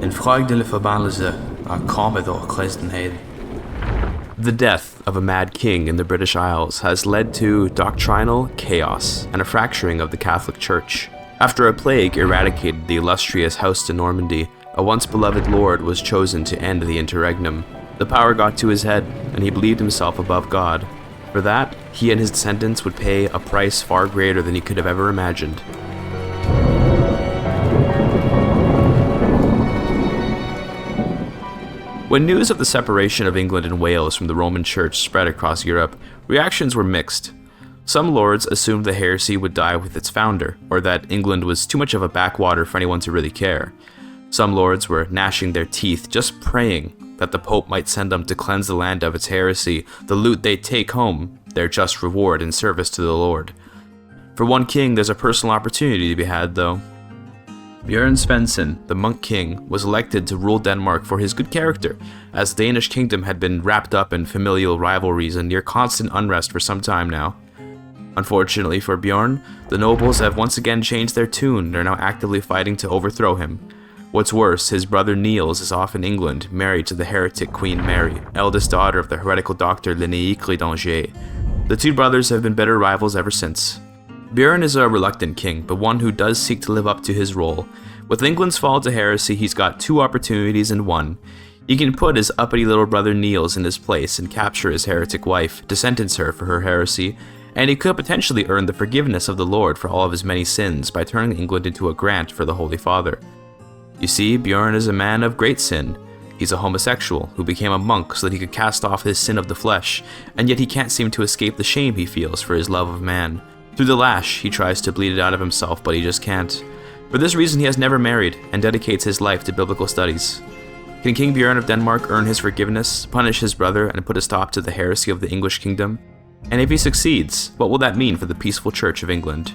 En Fragility of Peace Commodore Cresdenhead. The death of a mad king in the British Isles has led to doctrinal chaos and a fracturing of the Catholic Church. After a plague eradicated the illustrious House de Normandy, a once beloved lord was chosen to end the interregnum. The power got to his head, and he believed himself above God. For that, he and his descendants would pay a price far greater than he could have ever imagined. When news of the separation of England and Wales from the Roman Church spread across Europe, reactions were mixed. Some lords assumed the heresy would die with its founder, or that England was too much of a backwater for anyone to really care. Some lords were gnashing their teeth, just praying that the Pope might send them to cleanse the land of its heresy, the loot they'd take home, their just reward in service to the Lord. For one king, there's a personal opportunity to be had, though. Bjorn Svensson, the monk king, was elected to rule Denmark for his good character, as the Danish kingdom had been wrapped up in familial rivalries and near constant unrest for some time now. Unfortunately for Bjorn, the nobles have once again changed their tune and are now actively fighting to overthrow him. What's worse, his brother Niels is off in England, married to the heretic Queen Mary, eldest daughter of the heretical doctor Linnæus Riedenger. The two brothers have been bitter rivals ever since. Bjorn is a reluctant king, but one who does seek to live up to his role. With England's fall to heresy, he's got two opportunities in one. He can put his uppity little brother Niels in his place and capture his heretic wife, to sentence her for her heresy, and he could potentially earn the forgiveness of the Lord for all of his many sins by turning England into a grant for the Holy Father. You see, Bjorn is a man of great sin. He's a homosexual who became a monk so that he could cast off his sin of the flesh, and yet he can't seem to escape the shame he feels for his love of man. Through the lash, he tries to bleed it out of himself, but he just can't. For this reason, he has never married and dedicates his life to biblical studies. Can King Bjorn of Denmark earn his forgiveness, punish his brother, and put a stop to the heresy of the English kingdom? And if he succeeds, what will that mean for the peaceful Church of England?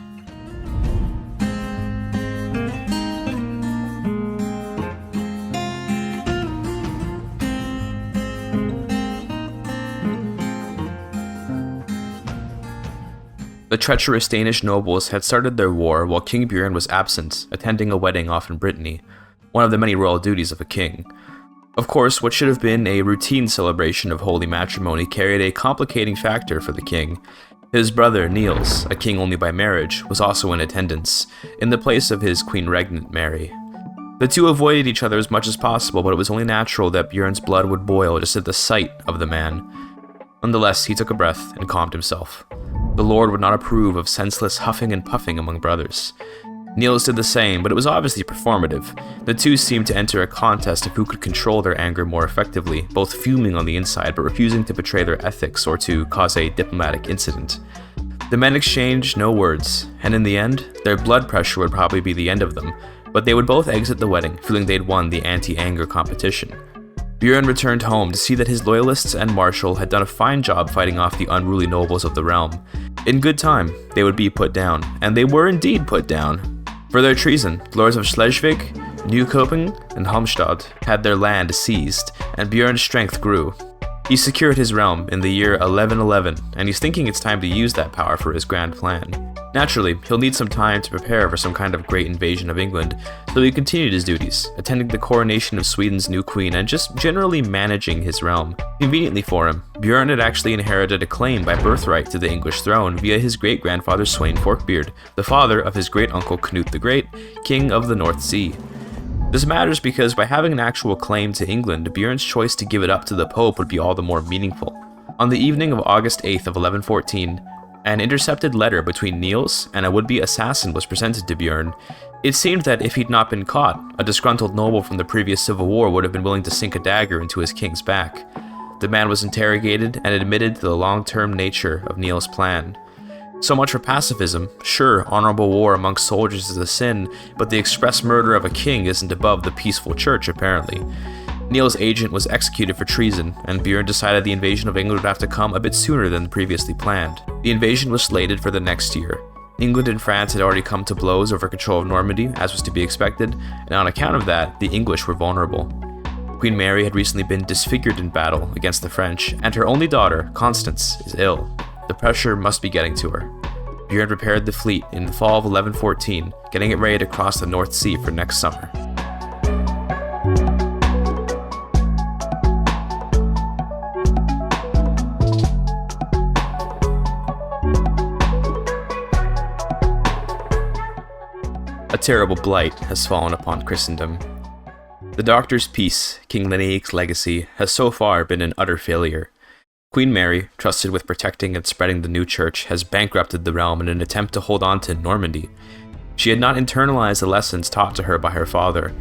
The treacherous Danish nobles had started their war while King Bjorn was absent, attending a wedding off in Brittany, one of the many royal duties of a king. Of course, what should have been a routine celebration of holy matrimony carried a complicating factor for the king. His brother, Niels, a king only by marriage, was also in attendance, in the place of his queen regnant Mary. The two avoided each other as much as possible, but it was only natural that Bjorn's blood would boil just at the sight of the man. Nonetheless, he took a breath and calmed himself. The Lord would not approve of senseless huffing and puffing among brothers. Niels did the same, but it was obviously performative. The two seemed to enter a contest of who could control their anger more effectively, both fuming on the inside but refusing to betray their ethics or to cause a diplomatic incident. The men exchanged no words, and in the end, their blood pressure would probably be the end of them, but they would both exit the wedding, feeling they'd won the anti-anger competition. Bjorn returned home to see that his loyalists and marshal had done a fine job fighting off the unruly nobles of the realm. In good time, they would be put down, and they were indeed put down. For their treason, the lords of Schleswig, Nykøbing, and Halmstad had their land seized, and Bjorn's strength grew. He secured his realm in the year 1111, and he's thinking it's time to use that power for his grand plan. Naturally, he'll need some time to prepare for some kind of great invasion of England, so he continued his duties, attending the coronation of Sweden's new queen and just generally managing his realm. Conveniently for him, Bjorn had actually inherited a claim by birthright to the English throne via his great-grandfather Sweyn Forkbeard, the father of his great-uncle Knut the Great, king of the North Sea. This matters because by having an actual claim to England, Bjorn's choice to give it up to the Pope would be all the more meaningful. On the evening of August 8th of 1114, an intercepted letter between Niels and a would-be assassin was presented to Bjorn. It seemed that if he'd not been caught, a disgruntled noble from the previous civil war would have been willing to sink a dagger into his king's back. The man was interrogated and admitted to the long-term nature of Niels' plan. So much for pacifism. Sure, honorable war amongst soldiers is a sin, but the express murder of a king isn't above the peaceful church, apparently. Niels' agent was executed for treason, and Bjorn decided the invasion of England would have to come a bit sooner than previously planned. The invasion was slated for the next year. England and France had already come to blows over control of Normandy, as was to be expected, and on account of that, the English were vulnerable. Queen Mary had recently been disfigured in battle against the French, and her only daughter, Constance, is ill. The pressure must be getting to her. Bjorn prepared the fleet in the fall of 1114, getting it ready to cross the North Sea for next summer. A terrible blight has fallen upon Christendom. The Doctor's Peace, King Lenaic's legacy, has so far been an utter failure. Queen Mary, trusted with protecting and spreading the new church, has bankrupted the realm in an attempt to hold on to Normandy. She had not internalized the lessons taught to her by her father.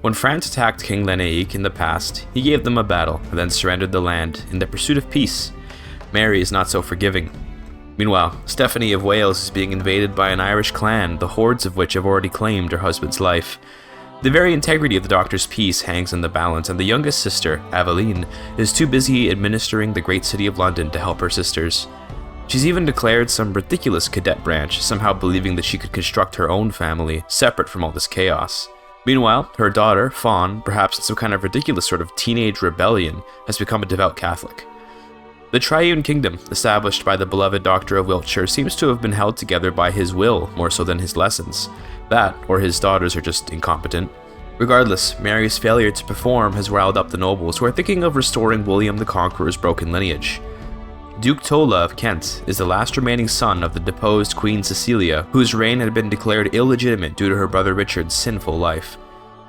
When France attacked King Lenaic in the past, he gave them a battle and then surrendered the land in the pursuit of peace. Mary is not so forgiving. Meanwhile, Stephanie of Wales is being invaded by an Irish clan, the hordes of which have already claimed her husband's life. The very integrity of the Doctor's peace hangs in the balance, and the youngest sister, Aveline, is too busy administering the great city of London to help her sisters. She's even declared some ridiculous cadet branch, somehow believing that she could construct her own family, separate from all this chaos. Meanwhile, her daughter, Fawn, perhaps in some kind of ridiculous sort of teenage rebellion, has become a devout Catholic. The Triune Kingdom, established by the beloved Doctor of Wiltshire, seems to have been held together by his will more so than his lessons. That, or his daughters are just incompetent. Regardless, Mary's failure to perform has riled up the nobles, who are thinking of restoring William the Conqueror's broken lineage. Duke Tola of Kent is the last remaining son of the deposed Queen Cecilia, whose reign had been declared illegitimate due to her brother Richard's sinful life.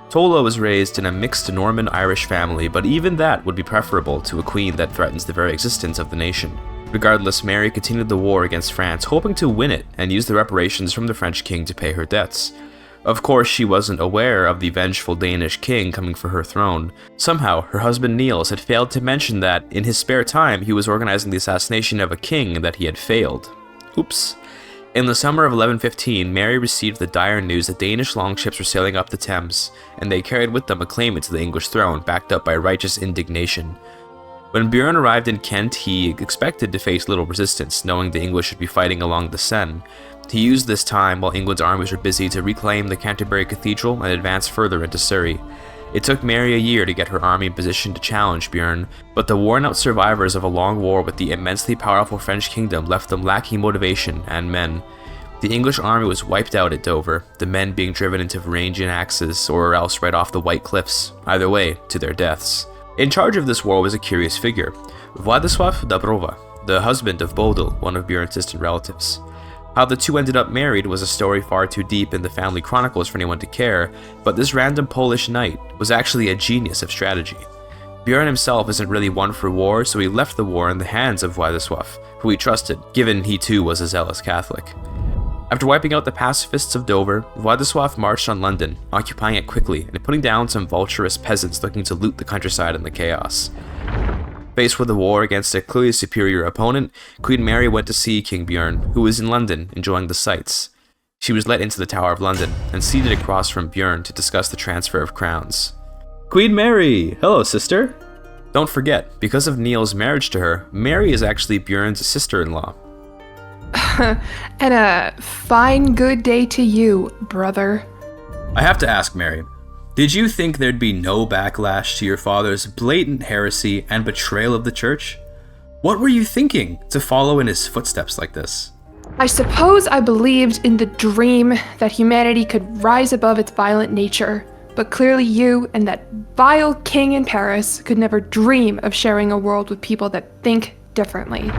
Tola was raised in a mixed Norman-Irish family, but even that would be preferable to a queen that threatens the very existence of the nation. Regardless, Mary continued the war against France, hoping to win it and use the reparations from the French king to pay her debts. Of course, she wasn't aware of the vengeful Danish king coming for her throne. Somehow, her husband Niels had failed to mention that, in his spare time, he was organizing the assassination of a king and that he had failed. Oops. In the summer of 1115, Mary received the dire news that Danish longships were sailing up the Thames, and they carried with them a claimant to the English throne, backed up by righteous indignation. When Bjorn arrived in Kent, he expected to face little resistance, knowing the English would be fighting along the Seine. He used this time while England's armies were busy to reclaim the Canterbury Cathedral and advance further into Surrey. It took Mary a year to get her army in position to challenge Bjorn, but the worn-out survivors of a long war with the immensely powerful French kingdom left them lacking motivation and men. The English army was wiped out at Dover, the men being driven into Varangian axes or else right off the White Cliffs, either way, to their deaths. In charge of this war was a curious figure, Władysław Dąbrowa, the husband of Bodil, one of Bjorn's distant relatives. How the two ended up married was a story far too deep in the family chronicles for anyone to care, but this random Polish knight was actually a genius of strategy. Bjorn himself isn't really one for war, so he left the war in the hands of Władysław, who he trusted, given he too was a zealous Catholic. After wiping out the pacifists of Dover, Władysław marched on London, occupying it quickly and putting down some vulturous peasants looking to loot the countryside in the chaos. Faced with a war against a clearly superior opponent, Queen Mary went to see King Bjorn, who was in London enjoying the sights. She was let into the Tower of London and seated across from Bjorn to discuss the transfer of crowns. Queen Mary! Hello, sister! Don't forget, because of Niels' marriage to her, Mary is actually Bjorn's sister-in-law. And a fine good day to you, brother. I have to ask, Mary, did you think there'd be no backlash to your father's blatant heresy and betrayal of the church? What were you thinking to follow in his footsteps like this? I suppose I believed in the dream that humanity could rise above its violent nature, but clearly you and that vile king in Paris could never dream of sharing a world with people that think differently.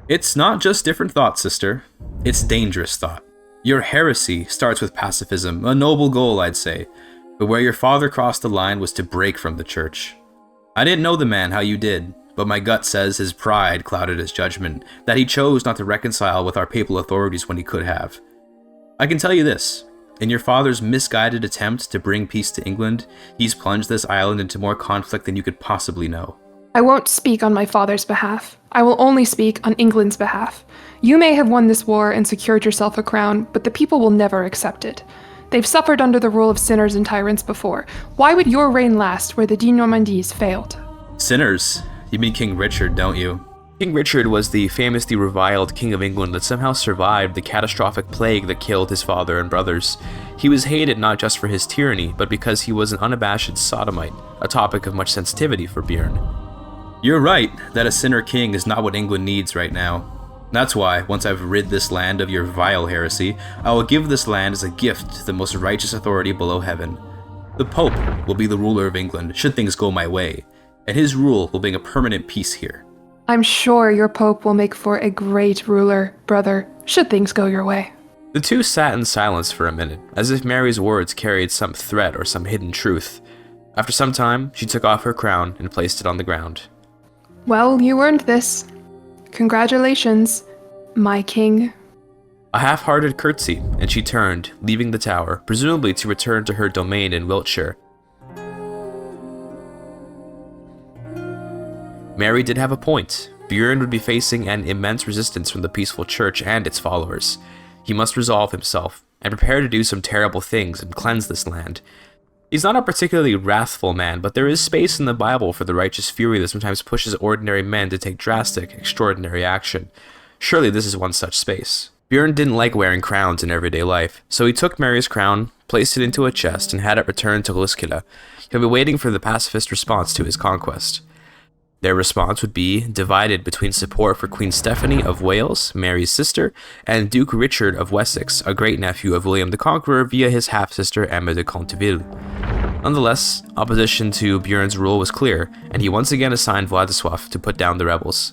It's not just different thought, sister. It's dangerous thought. Your heresy starts with pacifism, a noble goal, I'd say, but where your father crossed the line was to break from the church. I didn't know the man how you did, but my gut says his pride clouded his judgment, that he chose not to reconcile with our papal authorities when he could have. I can tell you this, in your father's misguided attempt to bring peace to England, he's plunged this island into more conflict than you could possibly know. I won't speak on my father's behalf. I will only speak on England's behalf. You may have won this war and secured yourself a crown, but the people will never accept it. They've suffered under the rule of sinners and tyrants before. Why would your reign last where the de Normandies failed? Sinners? You mean King Richard, don't you? King Richard was the famously reviled King of England that somehow survived the catastrophic plague that killed his father and brothers. He was hated not just for his tyranny, but because he was an unabashed sodomite, a topic of much sensitivity for Bjorn. You're right that a sinner king is not what England needs right now. That's why, once I've rid this land of your vile heresy, I will give this land as a gift to the most righteous authority below heaven. The Pope will be the ruler of England, should things go my way, and his rule will bring a permanent peace here. I'm sure your Pope will make for a great ruler, brother, should things go your way. The two sat in silence for a minute, as if Mary's words carried some threat or some hidden truth. After some time, she took off her crown and placed it on the ground. Well, you earned this. Congratulations, my king. A half-hearted curtsy, and she turned, leaving the tower, presumably to return to her domain in Wiltshire. Mary did have a point. Bjorn would be facing an immense resistance from the peaceful church and its followers. He must resolve himself, and prepare to do some terrible things and cleanse this land. He's not a particularly wrathful man, but there is space in the Bible for the righteous fury that sometimes pushes ordinary men to take drastic, extraordinary action. Surely this is one such space. Bjorn didn't like wearing crowns in everyday life, so he took Mary's crown, placed it into a chest, and had it returned to Luskila. He'll be waiting for the pacifist response to his conquest. Their response would be divided between support for Queen Stephanie of Wales, Mary's sister, and Duke Richard of Wessex, a great-nephew of William the Conqueror via his half-sister Emma de Canterbury. Nonetheless, opposition to Bjorn's rule was clear, and he once again assigned Władysław to put down the rebels.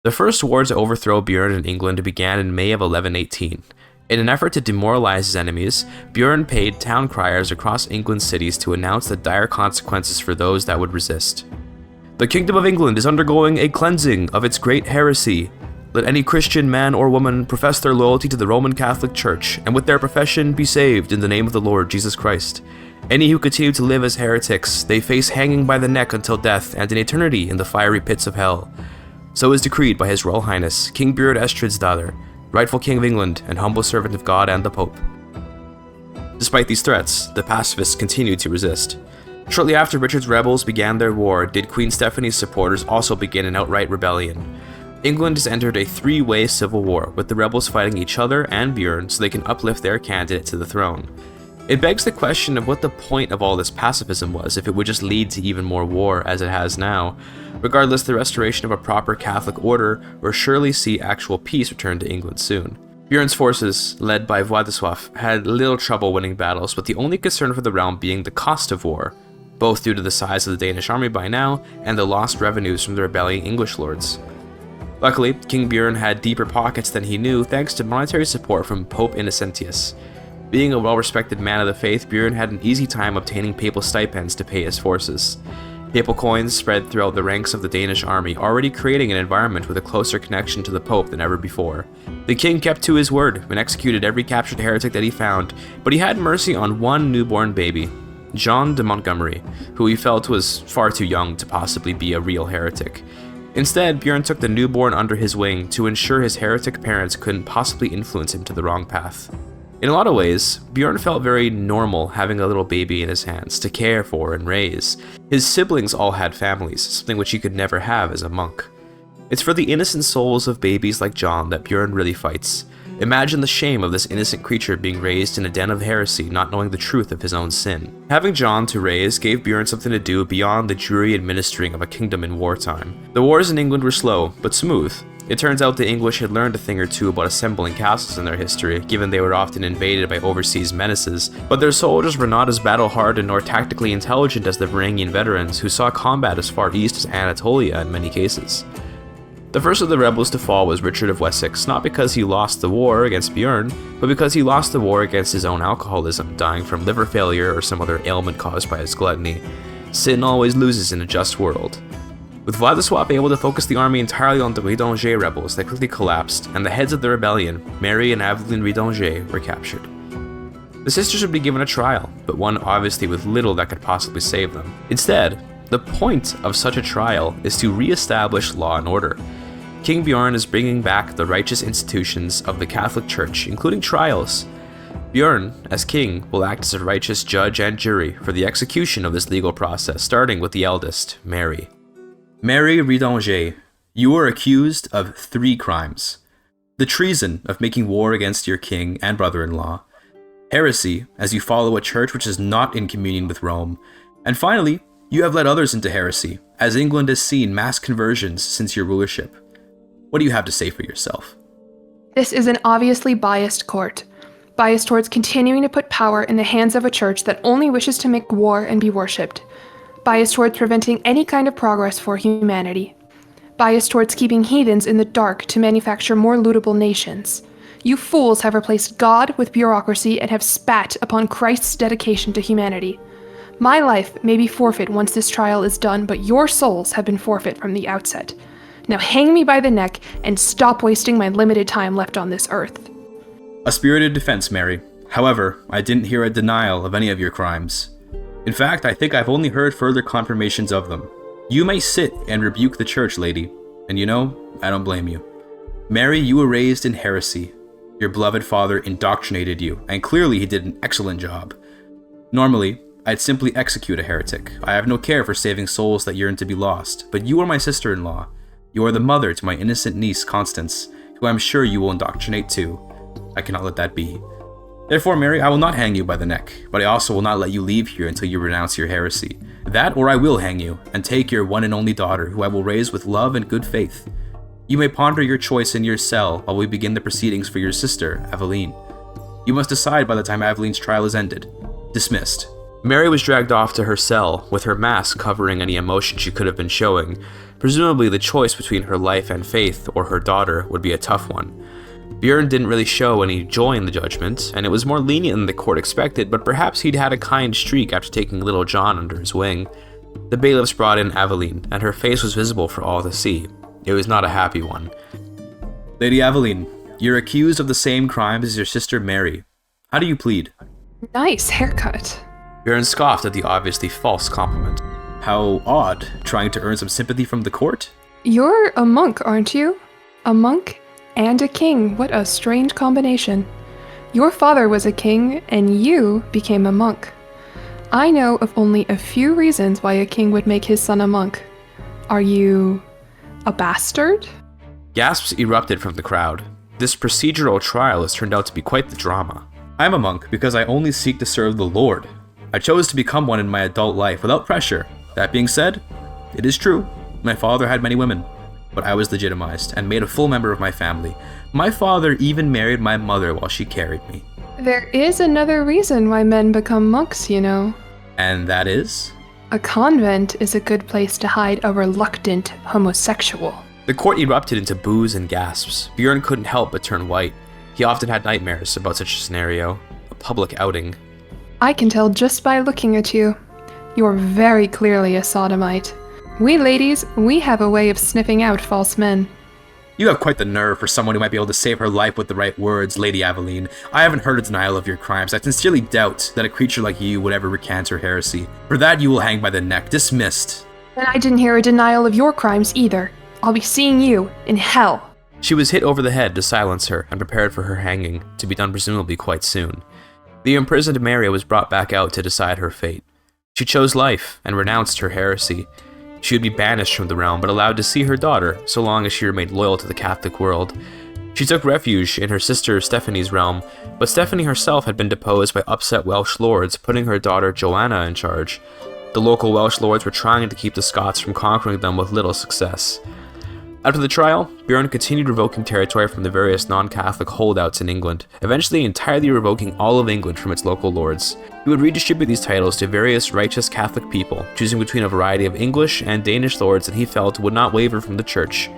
The first war to overthrow Bjorn in England began in May of 1118. In an effort to demoralize his enemies, Bjorn paid town criers across England's cities to announce the dire consequences for those that would resist. The Kingdom of England is undergoing a cleansing of its great heresy. Let any Christian man or woman profess their loyalty to the Roman Catholic Church, and with their profession be saved in the name of the Lord Jesus Christ. Any who continue to live as heretics, they face hanging by the neck until death and an eternity in the fiery pits of hell. So is decreed by His Royal Highness, King Bjorn Estridsdatter, rightful King of England and humble servant of God and the Pope. Despite these threats, the pacifists continued to resist. Shortly after Richard's rebels began their war, did Queen Stephanie's supporters also begin an outright rebellion. England has entered a three-way civil war, with the rebels fighting each other and Bjorn so they can uplift their candidate to the throne. It begs the question of what the point of all this pacifism was if it would just lead to even more war as it has now. Regardless, the restoration of a proper Catholic order will surely see actual peace return to England soon. Bjorn's forces, led by Władysław, had little trouble winning battles, with the only concern for the realm being the cost of war, both due to the size of the Danish army by now and the lost revenues from the rebelling English lords. Luckily, King Bjorn had deeper pockets than he knew thanks to monetary support from Pope Innocentius. Being a well-respected man of the faith, Bjorn had an easy time obtaining papal stipends to pay his forces. Papal coins spread throughout the ranks of the Danish army, already creating an environment with a closer connection to the Pope than ever before. The king kept to his word and executed every captured heretic that he found, but he had mercy on one newborn baby, John de Montgomery, who he felt was far too young to possibly be a real heretic. Instead, Bjorn took the newborn under his wing to ensure his heretic parents couldn't possibly influence him to the wrong path. In a lot of ways, Bjorn felt very normal having a little baby in his hands to care for and raise. His siblings all had families, something which he could never have as a monk. It's for the innocent souls of babies like John that Bjorn really fights. Imagine the shame of this innocent creature being raised in a den of heresy, not knowing the truth of his own sin. Having John to raise gave Bjorn something to do beyond the dreary administering of a kingdom in wartime. The wars in England were slow, but smooth. It turns out the English had learned a thing or two about assembling castles in their history, given they were often invaded by overseas menaces, but their soldiers were not as battle-hardened nor tactically intelligent as the Varangian veterans, who saw combat as far east as Anatolia in many cases. The first of the rebels to fall was Richard of Wessex, not because he lost the war against Bjorn, but because he lost the war against his own alcoholism, dying from liver failure or some other ailment caused by his gluttony. Sin always loses in a just world. With Władysław able to focus the army entirely on the Riedenger rebels, they quickly collapsed, and the heads of the rebellion, Mary and Aveline Riedenger, were captured. The sisters would be given a trial, but one obviously with little that could possibly save them. Instead, the point of such a trial is to re-establish law and order. King Bjorn is bringing back the righteous institutions of the Catholic Church, including trials. Bjorn, as king, will act as a righteous judge and jury for the execution of this legal process, starting with the eldest, Mary. Mary Riedenger, you are accused of 3 crimes. The treason of making war against your king and brother-in-law, heresy, as you follow a church which is not in communion with Rome, and finally, you have led others into heresy, as England has seen mass conversions since your rulership. What do you have to say for yourself? This is an obviously biased court. Biased towards continuing to put power in the hands of a church that only wishes to make war and be worshipped. Biased towards preventing any kind of progress for humanity. Biased towards keeping heathens in the dark to manufacture more lootable nations. You fools have replaced God with bureaucracy and have spat upon Christ's dedication to humanity. My life may be forfeit once this trial is done, but your souls have been forfeit from the outset. Now hang me by the neck and stop wasting my limited time left on this earth. A spirited defense, Mary. However, I didn't hear a denial of any of your crimes. In fact, I think I've only heard further confirmations of them. You may sit and rebuke the church, lady. And you know, I don't blame you. Mary, you were raised in heresy. Your beloved father indoctrinated you, and clearly he did an excellent job. Normally, I'd simply execute a heretic. I have no care for saving souls that yearn to be lost, but you are my sister-in-law. You are the mother to my innocent niece, Constance, who I'm sure you will indoctrinate too. I cannot let that be. Therefore, Mary, I will not hang you by the neck, but I also will not let you leave here until you renounce your heresy. That or I will hang you, and take your one and only daughter, who I will raise with love and good faith. You may ponder your choice in your cell while we begin the proceedings for your sister, Aveline. You must decide by the time Aveline's trial is ended. Dismissed. Mary was dragged off to her cell, with her mask covering any emotion she could have been showing. Presumably the choice between her life and faith or her daughter would be a tough one. Bjorn didn't really show any joy in the judgment, and it was more lenient than the court expected, but perhaps he'd had a kind streak after taking little John under his wing. The bailiffs brought in Aveline, and her face was visible for all to see. It was not a happy one. Lady Aveline, you're accused of the same crimes as your sister Mary. How do you plead? Nice haircut. Bjorn scoffed at the obviously false compliment. How odd, trying to earn some sympathy from the court? You're a monk, aren't you? A monk and a king. What a strange combination. Your father was a king, and you became a monk. I know of only a few reasons why a king would make his son a monk. Are you a bastard? Gasps erupted from the crowd. This procedural trial has turned out to be quite the drama. I'm a monk because I only seek to serve the Lord. I chose to become one in my adult life without pressure. That being said, it is true, my father had many women, but I was legitimized and made a full member of my family. My father even married my mother while she carried me. There is another reason why men become monks, you know. And that is? A convent is a good place to hide a reluctant homosexual. The court erupted into boos and gasps. Bjorn couldn't help but turn white. He often had nightmares about such a scenario, a public outing. I can tell just by looking at you. You're very clearly a sodomite. We ladies, we have a way of sniffing out false men. You have quite the nerve for someone who might be able to save her life with the right words, Lady Aveline. I haven't heard a denial of your crimes. I sincerely doubt that a creature like you would ever recant her heresy. For that you will hang by the neck. Dismissed. And I didn't hear a denial of your crimes either. I'll be seeing you in hell. She was hit over the head to silence her and prepared for her hanging, to be done presumably quite soon. The imprisoned Mary was brought back out to decide her fate. She chose life and renounced her heresy. She would be banished from the realm, but allowed to see her daughter, so long as she remained loyal to the Catholic world. She took refuge in her sister Stephanie's realm, but Stephanie herself had been deposed by upset Welsh lords, putting her daughter Joanna in charge. The local Welsh lords were trying to keep the Scots from conquering them with little success. After the trial, Bjorn continued revoking territory from the various non-Catholic holdouts in England, eventually entirely revoking all of England from its local lords. He would redistribute these titles to various righteous Catholic people, choosing between a variety of English and Danish lords that he felt would not waver from the church.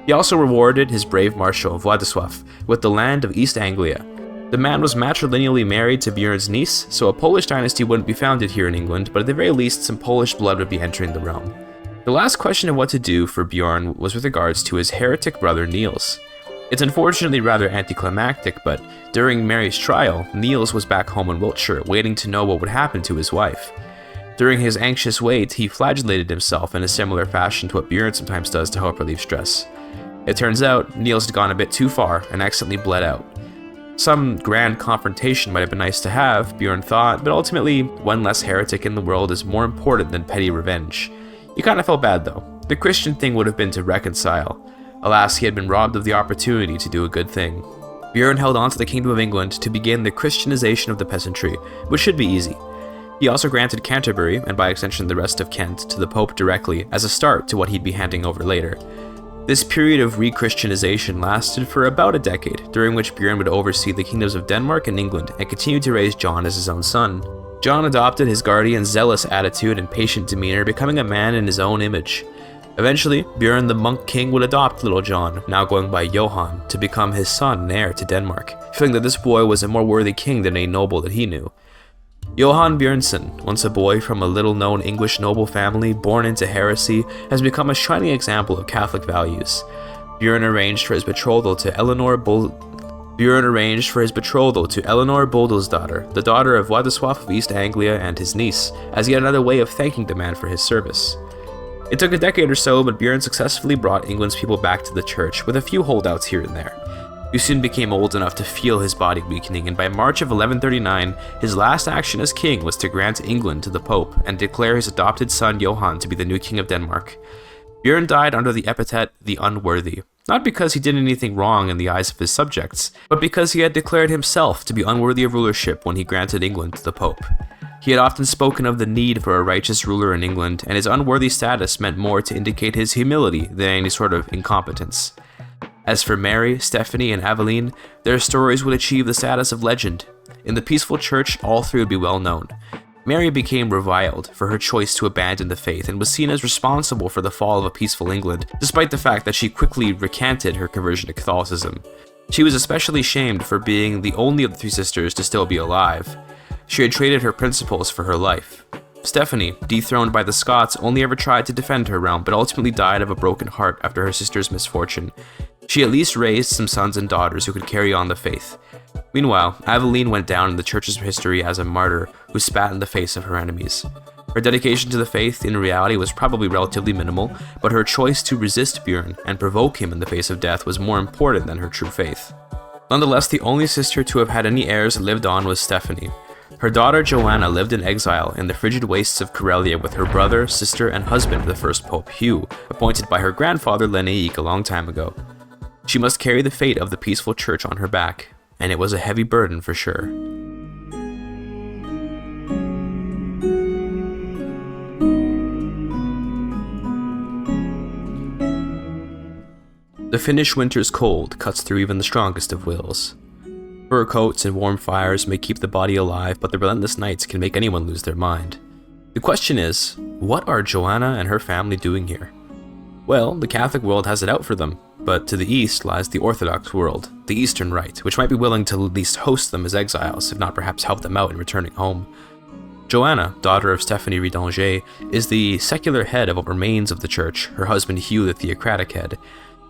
He also rewarded his brave marshal, Władysław, with the land of East Anglia. The man was matrilineally married to Bjorn's niece, so a Polish dynasty wouldn't be founded here in England, but at the very least some Polish blood would be entering the realm. The last question of what to do for Bjorn was with regards to his heretic brother Niels. It's unfortunately rather anticlimactic, but during Mary's trial, Niels was back home in Wiltshire waiting to know what would happen to his wife. During his anxious wait, he flagellated himself in a similar fashion to what Bjorn sometimes does to help relieve stress. It turns out, Niels had gone a bit too far and accidentally bled out. Some grand confrontation might have been nice to have, Bjorn thought, but ultimately, one less heretic in the world is more important than petty revenge. He kind of felt bad though. The Christian thing would have been to reconcile. Alas, he had been robbed of the opportunity to do a good thing. Bjorn held on to the Kingdom of England to begin the Christianization of the peasantry, which should be easy. He also granted Canterbury, and by extension the rest of Kent, to the Pope directly as a start to what he'd be handing over later. This period of re-Christianization lasted for about a decade, during which Bjorn would oversee the kingdoms of Denmark and England and continue to raise John as his own son. John adopted his guardian's zealous attitude and patient demeanor, becoming a man in his own image. Eventually, Bjorn the monk king would adopt little John, now going by Johan, to become his son and heir to Denmark, feeling that this boy was a more worthy king than a noble that he knew. Johan Bjornsson, once a boy from a little-known English noble family born into heresy, has become a shining example of Catholic values. Bjorn arranged for his betrothal to Eleanor Bodilsdottir, the daughter of Władysław of East Anglia and his niece, as yet another way of thanking the man for his service. It took a decade or so, but Bjorn successfully brought England's people back to the church, with a few holdouts here and there. He soon became old enough to feel his body weakening, and by March of 1139, his last action as king was to grant England to the Pope and declare his adopted son Johan to be the new king of Denmark. Bjorn died under the epithet the Unworthy, not because he did anything wrong in the eyes of his subjects, but because he had declared himself to be unworthy of rulership when he granted England to the Pope. He had often spoken of the need for a righteous ruler in England, and his unworthy status meant more to indicate his humility than any sort of incompetence. As for Mary, Stephanie, and Aveline, their stories would achieve the status of legend. In the peaceful church, all three would be well known. Mary became reviled for her choice to abandon the faith and was seen as responsible for the fall of a peaceful England, despite the fact that she quickly recanted her conversion to Catholicism. She was especially shamed for being the only of the three sisters to still be alive. She had traded her principles for her life. Stephanie, dethroned by the Scots, only ever tried to defend her realm, but ultimately died of a broken heart after her sister's misfortune. She at least raised some sons and daughters who could carry on the faith. Meanwhile, Aveline went down in the church's history as a martyr who spat in the face of her enemies. Her dedication to the faith in reality was probably relatively minimal, but her choice to resist Bjorn and provoke him in the face of death was more important than her true faith. Nonetheless, the only sister to have had any heirs that lived on was Stephanie. Her daughter Joanna lived in exile in the frigid wastes of Karelia with her brother, sister, and husband, the first Pope Hugh, appointed by her grandfather Lenaik a long time ago. She must carry the fate of the peaceful church on her back, and it was a heavy burden for sure. The Finnish winter's cold cuts through even the strongest of wills. Fur coats and warm fires may keep the body alive, but the relentless nights can make anyone lose their mind. The question is, what are Joanna and her family doing here? Well, the Catholic world has it out for them, but to the east lies the Orthodox world, the Eastern Rite, which might be willing to at least host them as exiles, if not perhaps help them out in returning home. Joanna, daughter of Stephanie Riedenger, is the secular head of what remains of the church, her husband Hugh the theocratic head.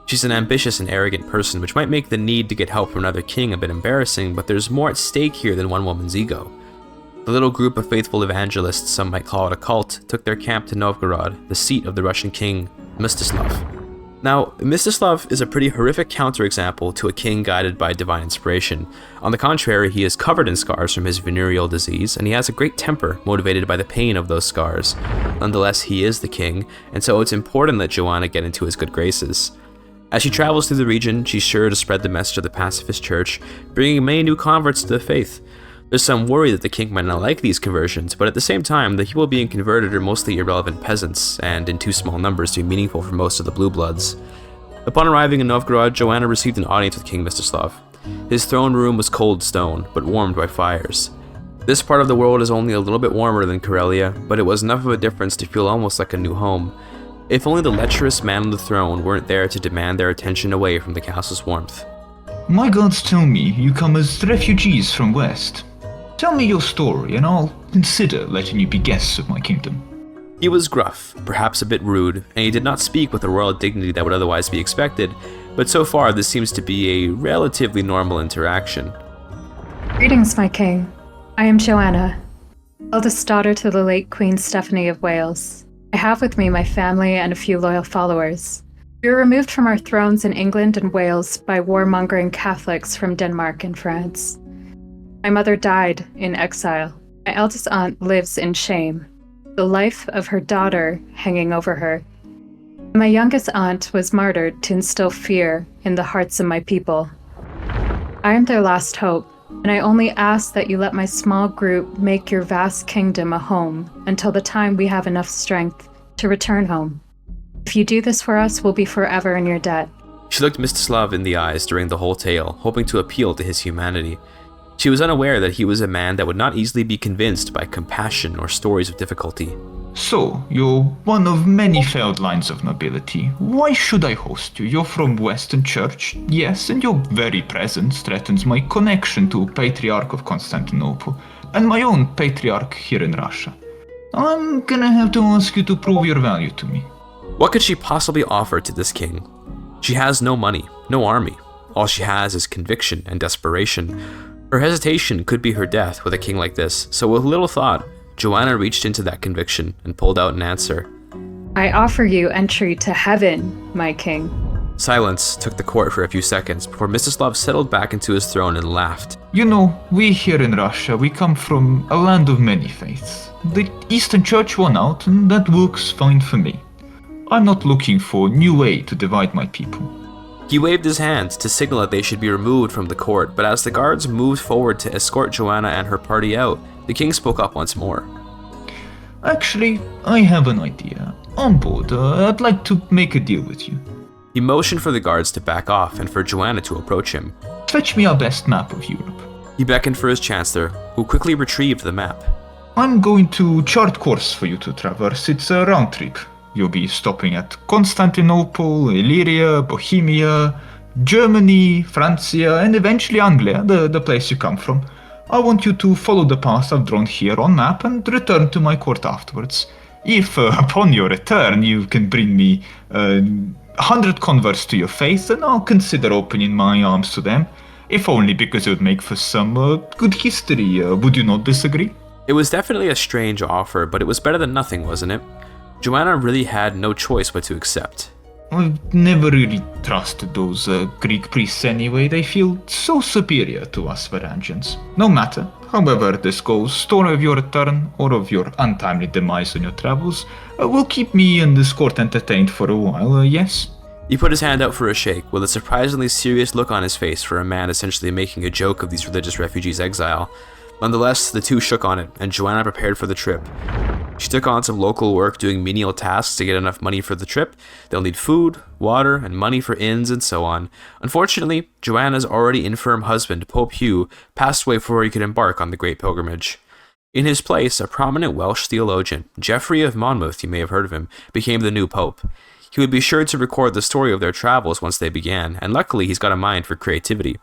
She's an ambitious and arrogant person, which might make the need to get help from another king a bit embarrassing, but there's more at stake here than one woman's ego. The little group of faithful evangelists, some might call it a cult, took their camp to Novgorod, the seat of the Russian king Mstislav. Now, Mstislav is a pretty horrific counterexample to a king guided by divine inspiration. On the contrary, he is covered in scars from his venereal disease, and he has a great temper motivated by the pain of those scars. Nonetheless, he is the king, and so it's important that Joanna get into his good graces. As she travels through the region, she's sure to spread the message of the pacifist church, bringing many new converts to the faith. There's some worry that the king might not like these conversions, but at the same time, the people being converted are mostly irrelevant peasants, and in too small numbers to be meaningful for most of the blue bloods. Upon arriving in Novgorod, Joanna received an audience with King Mstislav. His throne room was cold stone, but warmed by fires. This part of the world is only a little bit warmer than Karelia, but it was enough of a difference to feel almost like a new home. If only the lecherous man on the throne weren't there to demand their attention away from the castle's warmth. My gods tell me you come as refugees from West. Tell me your story, and I'll consider letting you be guests of my kingdom. He was gruff, perhaps a bit rude, and he did not speak with the royal dignity that would otherwise be expected, but so far this seems to be a relatively normal interaction. Greetings, my king. I am Joanna, eldest daughter to the late Queen Stephanie of Wales. I have with me my family and a few loyal followers. We were removed from our thrones in England and Wales by warmongering Catholics from Denmark and France. My mother died in exile. My eldest aunt lives in shame, the life of her daughter hanging over her. My youngest aunt was martyred to instill fear in the hearts of my people. I am their last hope, and I only ask that you let my small group make your vast kingdom a home until the time we have enough strength to return home. If you do this for us, we'll be forever in your debt. She looked Mstislav in the eyes during the whole tale, hoping to appeal to his humanity. She was unaware that he was a man that would not easily be convinced by compassion or stories of difficulty. So, you're one of many failed lines of nobility. Why should I host you? You're from Western Church, yes, and your very presence threatens my connection to Patriarch of Constantinople, and my own Patriarch here in Russia. I'm gonna have to ask you to prove your value to me. What could she possibly offer to this king? She has no money, no army. All she has is conviction and desperation. Her hesitation could be her death with a king like this, so with little thought, Joanna reached into that conviction and pulled out an answer. I offer you entry to heaven, my king. Silence took the court for a few seconds before Mstislav settled back into his throne and laughed. You know, we here in Russia, we come from a land of many faiths. The Eastern Church won out, and that works fine for me. I'm not looking for a new way to divide my people. He waved his hand to signal that they should be removed from the court, but as the guards moved forward to escort Joanna and her party out, the king spoke up once more. Actually, I have an idea. On board, I'd like to make a deal with you. He motioned for the guards to back off and for Joanna to approach him. Fetch me our best map of Europe. He beckoned for his chancellor, who quickly retrieved the map. I'm going to chart course for you to traverse. It's a round trip. You'll be stopping at Constantinople, Illyria, Bohemia, Germany, Francia, and eventually Anglia, the place you come from. I want you to follow the path I've drawn here on map and return to my court afterwards. If, upon your return, you can bring me 100 converts to your faith, then I'll consider opening my arms to them. If only because it would make for some good history. Would you not disagree? It was definitely a strange offer, but it was better than nothing, wasn't it? Joanna really had no choice but to accept. I've never really trusted those Greek priests anyway. They feel so superior to us Varangians. No matter, however this goes, story of your return or of your untimely demise on your travels will keep me and this court entertained for a while, yes? He put his hand out for a shake, with a surprisingly serious look on his face for a man essentially making a joke of these religious refugees' exile. Nonetheless, the two shook on it, and Joanna prepared for the trip. She took on some local work doing menial tasks to get enough money for the trip. They'll need food, water, and money for inns and so on. Unfortunately, Joanna's already infirm husband, Pope Hugh, passed away before he could embark on the great pilgrimage. In his place, a prominent Welsh theologian, Geoffrey of Monmouth, you may have heard of him, became the new pope. He would be sure to record the story of their travels once they began, and luckily he's got a mind for creativity.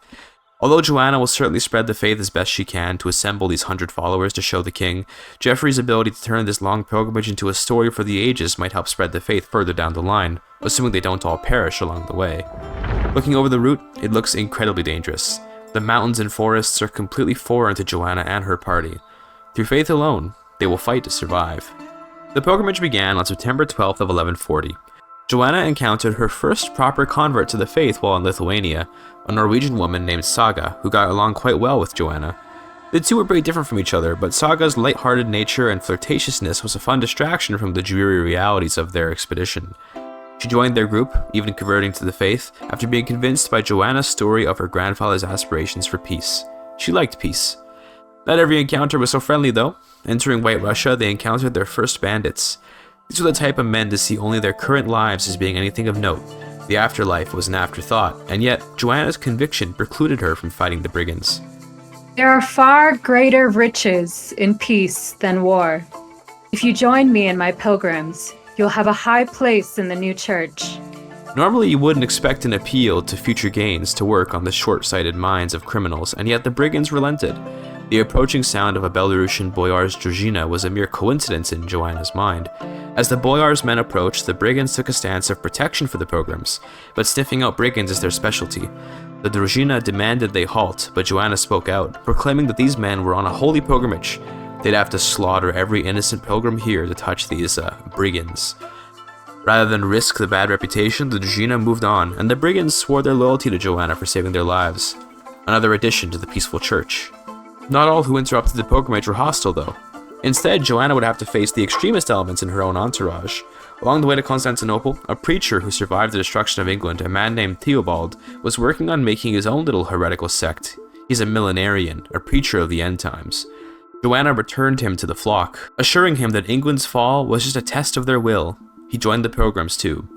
Although Joanna will certainly spread the faith as best she can to assemble these 100 followers to show the king, Geoffrey's ability to turn this long pilgrimage into a story for the ages might help spread the faith further down the line, assuming they don't all perish along the way. Looking over the route, it looks incredibly dangerous. The mountains and forests are completely foreign to Joanna and her party. Through faith alone, they will fight to survive. The pilgrimage began on September 12th of 1140. Joanna encountered her first proper convert to the faith while in Lithuania, a Norwegian woman named Saga, who got along quite well with Joanna. The two were very different from each other, but Saga's light-hearted nature and flirtatiousness was a fun distraction from the dreary realities of their expedition. She joined their group, even converting to the faith, after being convinced by Joanna's story of her grandfather's aspirations for peace. She liked peace. Not every encounter was so friendly, though. Entering White Russia, they encountered their first bandits. These were the type of men to see only their current lives as being anything of note. The afterlife was an afterthought, and yet Joanna's conviction precluded her from fighting the brigands. There are far greater riches in peace than war. If you join me in my pilgrims, you'll have a high place in the new church. Normally you wouldn't expect an appeal to future gains to work on the short-sighted minds of criminals, and yet the brigands relented. The approaching sound of a Belarusian boyar's druzhina was a mere coincidence in Joanna's mind. As the boyar's men approached, the brigands took a stance of protection for the pilgrims, but sniffing out brigands is their specialty. The druzhina demanded they halt, but Joanna spoke out, proclaiming that these men were on a holy pilgrimage. They'd have to slaughter every innocent pilgrim here to touch these brigands. Rather than risk the bad reputation, the druzhina moved on, and the brigands swore their loyalty to Joanna for saving their lives. Another addition to the peaceful church. Not all who interrupted the pilgrimage were hostile, though. Instead, Joanna would have to face the extremist elements in her own entourage. Along the way to Constantinople, a preacher who survived the destruction of England, a man named Theobald, was working on making his own little heretical sect. He's a millenarian, a preacher of the end times. Joanna returned him to the flock, assuring him that England's fall was just a test of their will. He joined the pilgrims too.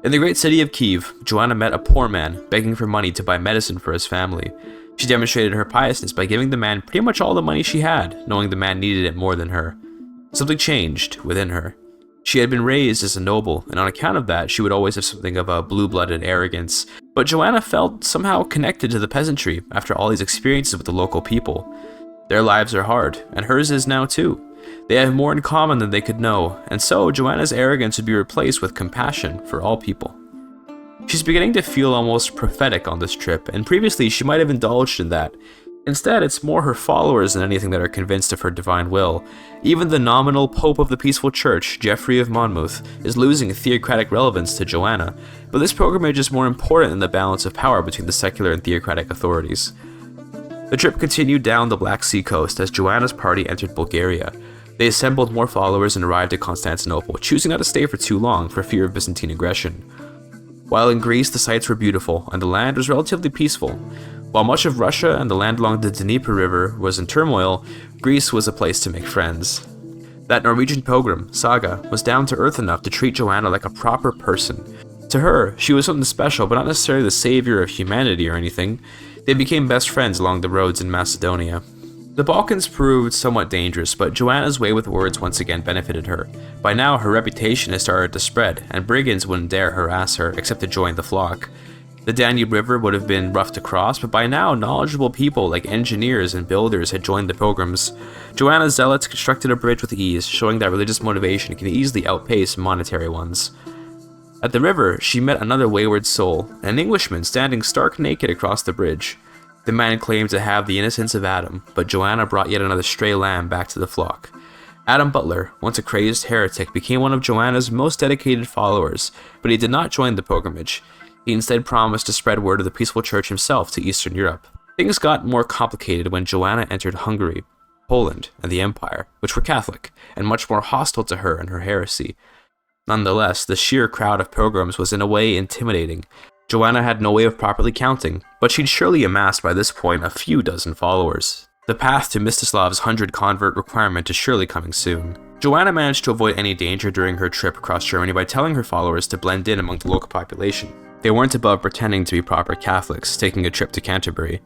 In the great city of Kiev, Joanna met a poor man begging for money to buy medicine for his family. She demonstrated her piousness by giving the man pretty much all the money she had, knowing the man needed it more than her. Something changed within her. She had been raised as a noble, and on account of that, she would always have something of a blue-blooded arrogance. But Joanna felt somehow connected to the peasantry after all these experiences with the local people. Their lives are hard, and hers is now too. They have more in common than they could know, and so Joanna's arrogance would be replaced with compassion for all people. She's beginning to feel almost prophetic on this trip, and previously she might have indulged in that. Instead, it's more her followers than anything that are convinced of her divine will. Even the nominal Pope of the Peaceful Church, Geoffrey of Monmouth, is losing theocratic relevance to Joanna, but this pilgrimage is more important than the balance of power between the secular and theocratic authorities. The trip continued down the Black Sea coast as Joanna's party entered Bulgaria. They assembled more followers and arrived at Constantinople, choosing not to stay for too long for fear of Byzantine aggression. While in Greece, the sights were beautiful and the land was relatively peaceful. While much of Russia and the land along the Dnieper River was in turmoil, Greece was a place to make friends. That Norwegian pilgrim, Saga, was down to earth enough to treat Joanna like a proper person. To her, she was something special, but not necessarily the savior of humanity or anything. They became best friends along the roads in Macedonia. The Balkans proved somewhat dangerous, but Joanna's way with words once again benefited her. By now, her reputation had started to spread, and brigands wouldn't dare harass her except to join the flock. The Danube River would have been rough to cross, but by now, knowledgeable people like engineers and builders had joined the pilgrims. Joanna's zealots constructed a bridge with ease, showing that religious motivation can easily outpace monetary ones. At the river, she met another wayward soul, an Englishman standing stark naked across the bridge. The man claimed to have the innocence of Adam, but Joanna brought yet another stray lamb back to the flock. Adam Butler, once a crazed heretic, became one of Joanna's most dedicated followers, but he did not join the pilgrimage. He instead promised to spread word of the peaceful church himself to Eastern Europe. Things got more complicated when Joanna entered Hungary, Poland, and the Empire, which were Catholic, and much more hostile to her and her heresy. Nonetheless, the sheer crowd of pilgrims was in a way intimidating. Joanna had no way of properly counting, but she'd surely amassed by this point a few dozen followers. The path to Mstislav's 100 convert requirement is surely coming soon. Joanna managed to avoid any danger during her trip across Germany by telling her followers to blend in among the local population. They weren't above pretending to be proper Catholics, taking a trip to Canterbury.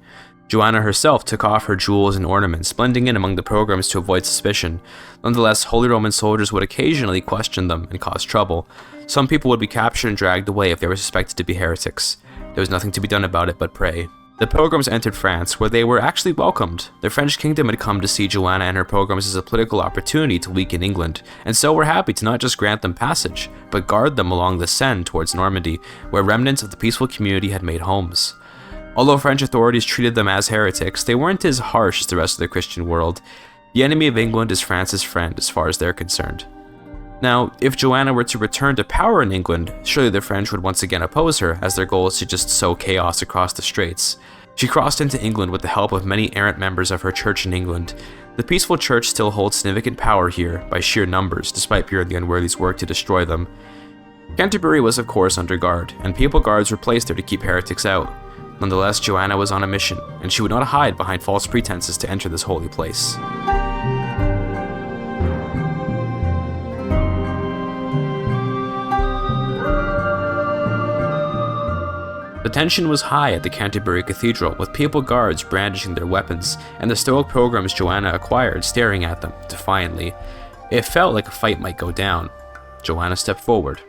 Joanna herself took off her jewels and ornaments, blending in among the pilgrims to avoid suspicion. Nonetheless, Holy Roman soldiers would occasionally question them and cause trouble. Some people would be captured and dragged away if they were suspected to be heretics. There was nothing to be done about it but pray. The pilgrims entered France, where they were actually welcomed. The French kingdom had come to see Joanna and her pilgrims as a political opportunity to weaken England, and so were happy to not just grant them passage, but guard them along the Seine towards Normandy, where remnants of the peaceful community had made homes. Although French authorities treated them as heretics, they weren't as harsh as the rest of the Christian world. The enemy of England is France's friend as far as they're concerned. Now, if Joanna were to return to power in England, surely the French would once again oppose her, as their goal is to just sow chaos across the straits. She crossed into England with the help of many errant members of her church in England. The peaceful church still holds significant power here by sheer numbers, despite Bjorn the Unworthy's work to destroy them. Canterbury was of course under guard, and papal guards were placed there to keep heretics out. Nonetheless, Joanna was on a mission, and she would not hide behind false pretenses to enter this holy place. The tension was high at the Canterbury Cathedral, with papal guards brandishing their weapons, and the stoic pilgrims Joanna acquired staring at them defiantly. It felt like a fight might go down. Joanna stepped forward.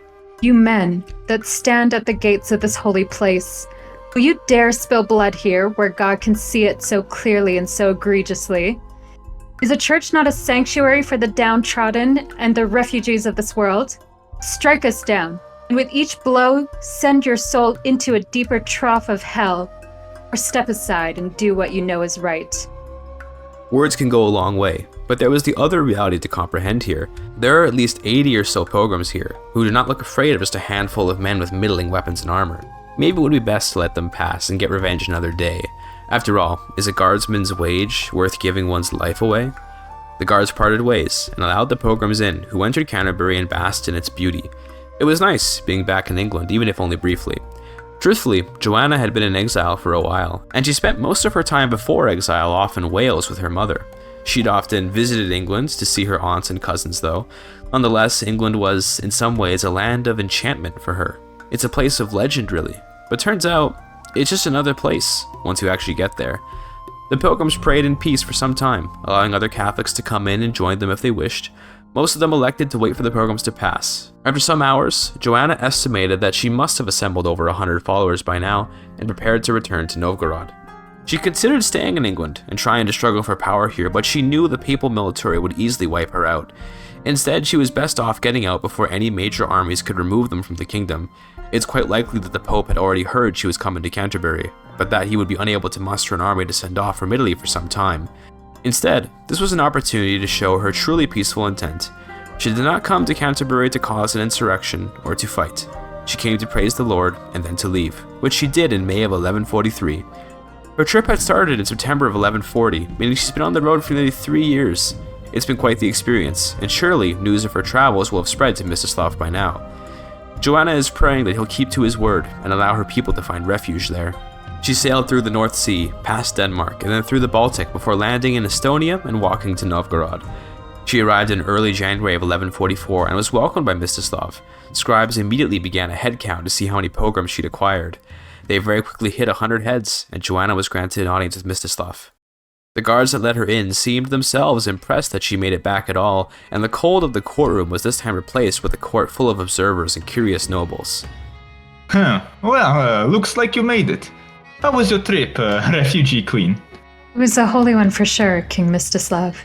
You men that stand at the gates of this holy place, will you dare spill blood here where God can see it so clearly and so egregiously? Is a church not a sanctuary for the downtrodden and the refugees of this world? Strike us down, and with each blow, send your soul into a deeper trough of hell, or step aside and do what you know is right. Words can go a long way, but there was the other reality to comprehend here. There are at least 80 or so pilgrims here, who do not look afraid of just a handful of men with middling weapons and armor. Maybe it would be best to let them pass and get revenge another day. After all, is a guardsman's wage worth giving one's life away? The guards parted ways and allowed the pilgrims in, who entered Canterbury and basked in its beauty. It was nice being back in England, even if only briefly. Truthfully, Joanna had been in exile for a while, and she spent most of her time before exile off in Wales with her mother. She'd often visited England to see her aunts and cousins though. Nonetheless, England was, in some ways, a land of enchantment for her. It's a place of legend, really. But turns out, it's just another place, once you actually get there. The pilgrims prayed in peace for some time, allowing other Catholics to come in and join them if they wished. Most of them elected to wait for the pogroms to pass. After some hours, Joanna estimated that she must have assembled over 100 followers by now and prepared to return to Novgorod. She considered staying in England and trying to struggle for power here, but she knew the papal military would easily wipe her out. Instead, she was best off getting out before any major armies could remove them from the kingdom. It's quite likely that the Pope had already heard she was coming to Canterbury, but that he would be unable to muster an army to send off from Italy for some time. Instead, this was an opportunity to show her truly peaceful intent. She did not come to Canterbury to cause an insurrection or to fight. She came to praise the Lord and then to leave, which she did in May of 1143. Her trip had started in September of 1140, meaning she's been on the road for nearly 3 years. It's been quite the experience, and surely news of her travels will have spread to Mstislav by now. Joanna is praying that he'll keep to his word and allow her people to find refuge there. She sailed through the North Sea, past Denmark, and then through the Baltic before landing in Estonia and walking to Novgorod. She arrived in early January of 1144 and was welcomed by Mstislav. Scribes immediately began a head count to see how many pogroms she'd acquired. They very quickly hit 100 heads, and Joanna was granted an audience with Mstislav. The guards that let her in seemed themselves impressed that she made it back at all, and the cold of the courtroom was this time replaced with a court full of observers and curious nobles. Well, looks like you made it. How was your trip, refugee queen? It was a holy one for sure, King Mstislav.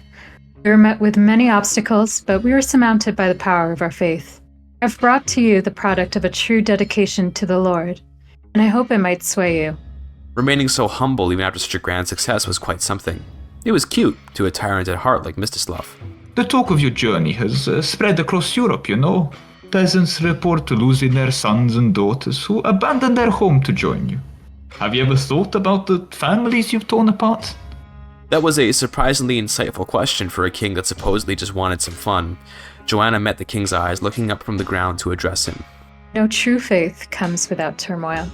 We were met with many obstacles, but we were surmounted by the power of our faith. I've brought to you the product of a true dedication to the Lord, and I hope it might sway you. Remaining so humble even after such a grand success was quite something. It was cute to a tyrant at heart like Mstislav. The talk of your journey has spread across Europe, you know. Peasants report losing their sons and daughters who abandoned their home to join you. Have you ever thought about the families you've torn apart? That was a surprisingly insightful question for a king that supposedly just wanted some fun. Joanna met the king's eyes, looking up from the ground to address him. No true faith comes without turmoil.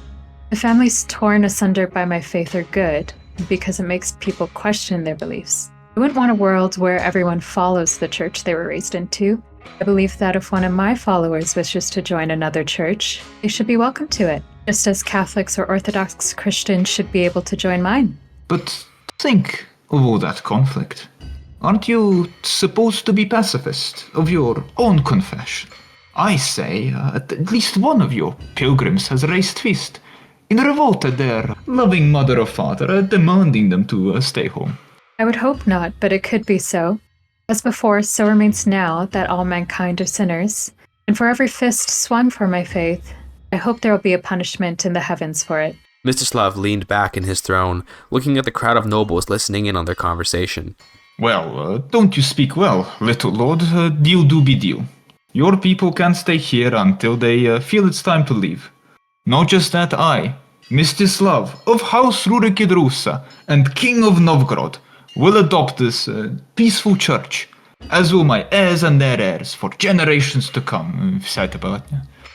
The families torn asunder by my faith are good, because it makes people question their beliefs. I wouldn't want a world where everyone follows the church they were raised into. I believe that if one of my followers wishes to join another church, they should be welcome to it, just as Catholics or Orthodox Christians should be able to join mine. But think of all that conflict. Aren't you supposed to be pacifist of your own confession? I say at least one of your pilgrims has raised fist in revolt at their loving mother or father demanding them to stay home. I would hope not, but it could be so. As before, so remains now that all mankind are sinners, and for every fist swung for my faith, I hope there will be a punishment in the heavens for it. Mstislav leaned back in his throne, looking at the crowd of nobles listening in on their conversation. Well, don't you speak well, little lord. Deal do be deal. Your people can stay here until they feel it's time to leave. Not just that, I, Mstislav of House Riedenger and King of Novgorod, will adopt this peaceful church, as will my heirs and their heirs for generations to come.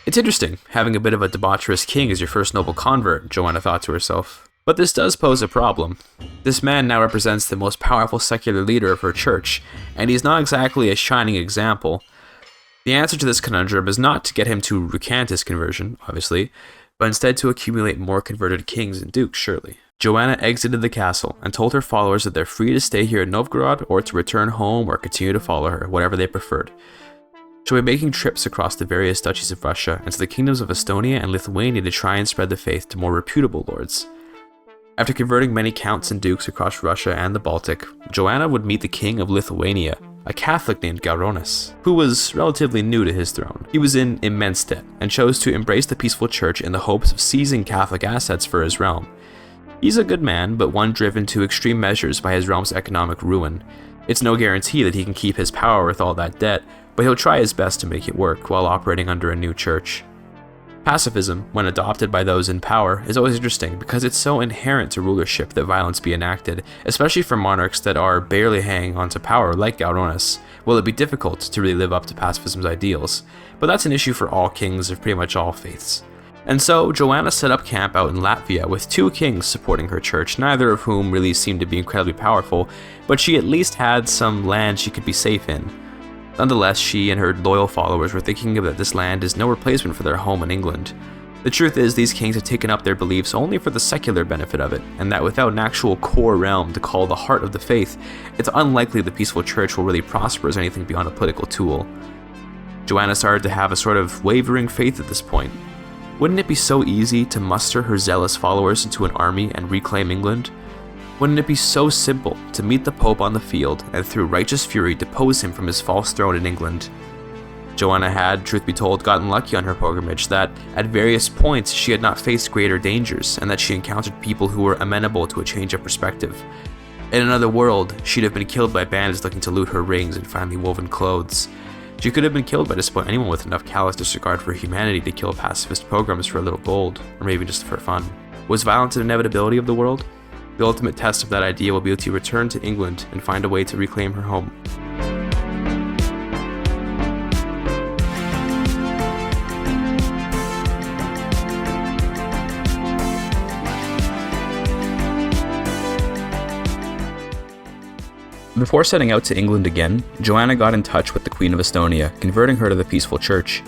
It's interesting, having a bit of a debaucherous king as your first noble convert, Joanna thought to herself. But this does pose a problem. This man now represents the most powerful secular leader of her church, and he's not exactly a shining example. The answer to this conundrum is not to get him to recant his conversion, obviously, but instead to accumulate more converted kings and dukes, surely. Joanna exited the castle and told her followers that they're free to stay here in Novgorod or to return home or continue to follow her, whatever they preferred. She'll be making trips across the various duchies of Russia and to the kingdoms of Estonia and Lithuania to try and spread the faith to more reputable lords. After converting many counts and dukes across Russia and the Baltic, Joanna would meet the king of Lithuania, a Catholic named Gauronis, who was relatively new to his throne. He was in immense debt and chose to embrace the peaceful church in the hopes of seizing Catholic assets for his realm. He's a good man, but one driven to extreme measures by his realm's economic ruin. It's no guarantee that he can keep his power with all that debt, but he'll try his best to make it work while operating under a new church. Pacifism, when adopted by those in power, is always interesting because it's so inherent to rulership that violence be enacted, especially for monarchs that are barely hanging on to power like Gauronis. Will it be difficult to really live up to pacifism's ideals? But that's an issue for all kings of pretty much all faiths. And so, Joanna set up camp out in Latvia with 2 kings supporting her church, neither of whom really seemed to be incredibly powerful, but she at least had some land she could be safe in. Nonetheless, she and her loyal followers were thinking that this land is no replacement for their home in England. The truth is, these kings have taken up their beliefs only for the secular benefit of it, and that without an actual core realm to call the heart of the faith, it's unlikely the peaceful church will really prosper as anything beyond a political tool. Joanna started to have a sort of wavering faith at this point. Wouldn't it be so easy to muster her zealous followers into an army and reclaim England? Wouldn't it be so simple to meet the Pope on the field and through righteous fury depose him from his false throne in England? Joanna had, truth be told, gotten lucky on her pilgrimage that, at various points, she had not faced greater dangers, and that she encountered people who were amenable to a change of perspective. In another world, she'd have been killed by bandits looking to loot her rings and finely woven clothes. She could have been killed by just about anyone with enough callous disregard for humanity to kill pacifist pilgrims for a little gold, or maybe just for fun. Was violence an inevitability of the world? The ultimate test of that idea will be to return to England and find a way to reclaim her home. Before setting out to England again, Joanna got in touch with the Queen of Estonia, converting her to the peaceful church.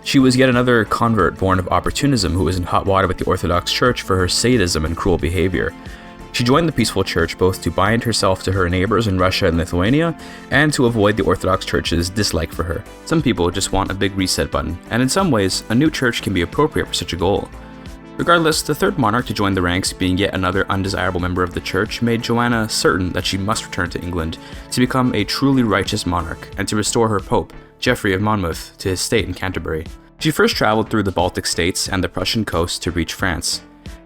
She was yet another convert born of opportunism who was in hot water with the Orthodox Church for her sadism and cruel behavior. She joined the peaceful church both to bind herself to her neighbors in Russia and Lithuania, and to avoid the Orthodox Church's dislike for her. Some people just want a big reset button, and in some ways, a new church can be appropriate for such a goal. Regardless, the third monarch to join the ranks, being yet another undesirable member of the church, made Joanna certain that she must return to England to become a truly righteous monarch and to restore her pope, Geoffrey of Monmouth, to his state in Canterbury. She first traveled through the Baltic states and the Prussian coast to reach France.